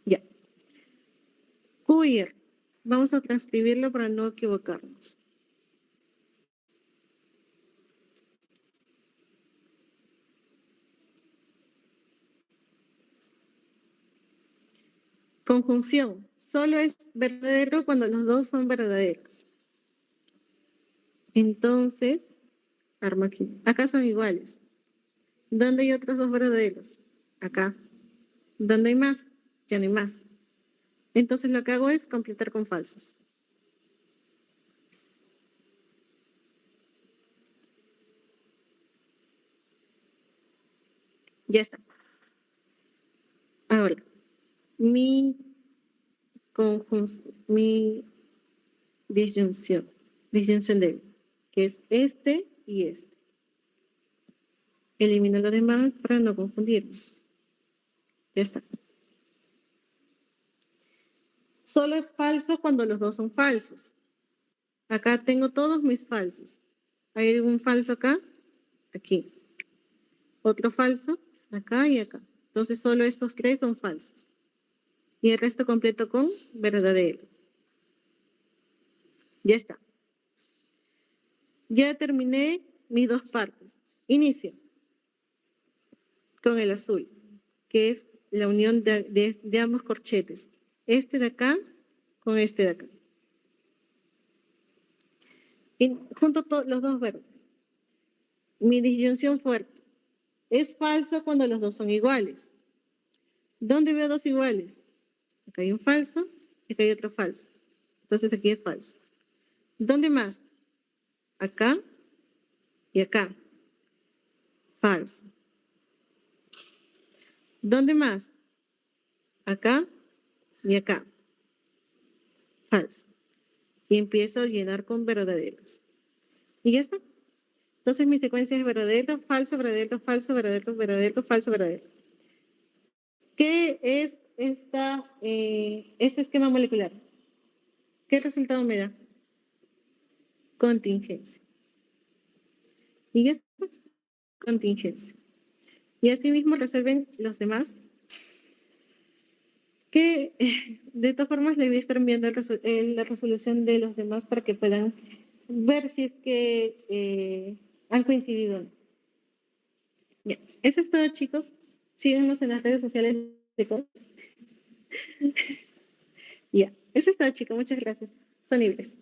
Ya. Queer. Vamos a transcribirlo para no equivocarnos. Conjunción. Solo es verdadero cuando los dos son verdaderos. Entonces, arma aquí. Acá son iguales. ¿Dónde hay otros dos verdaderos? Acá. ¿Dónde hay más? Ya no hay más. Entonces lo que hago es completar con falsos. Ya está. Ahora, mi conjunción, mi disyunción de, que es este y este. Elimino lo demás para no confundirnos. Ya está. Solo es falso cuando los dos son falsos. Acá tengo todos mis falsos. ¿Hay un falso acá? Aquí. Otro falso acá y acá. Entonces solo estos tres son falsos. Y el resto completo con verdadero. Ya está. Ya terminé mis dos partes. Inicio con el azul, que es la unión de ambos corchetes. Este de acá con este de acá. Y junto los dos verdes. Mi disyunción fuerte. Es falso cuando los dos son iguales. ¿Dónde veo dos iguales? Acá hay un falso y acá hay otro falso. Entonces aquí es falso. ¿Dónde más? Acá y acá. Falso. ¿Dónde más? Acá y acá. Falso. Y empiezo a llenar con verdaderos. Y ya está. Entonces mi secuencia es verdadero, falso, verdadero, falso, verdadero, verdadero, falso, verdadero. ¿Qué es este esquema molecular? ¿Qué resultado me da? Contingencia. Y ya está. contingencia. Y así mismo resuelven los demás, que de todas formas le voy a estar enviando la resolución de los demás para que puedan ver si es que han coincidido o no. Bien, eso es todo, chicos. Síguenos en las redes sociales de COD. Ya, eso es todo, chicos. Muchas gracias. Son libres.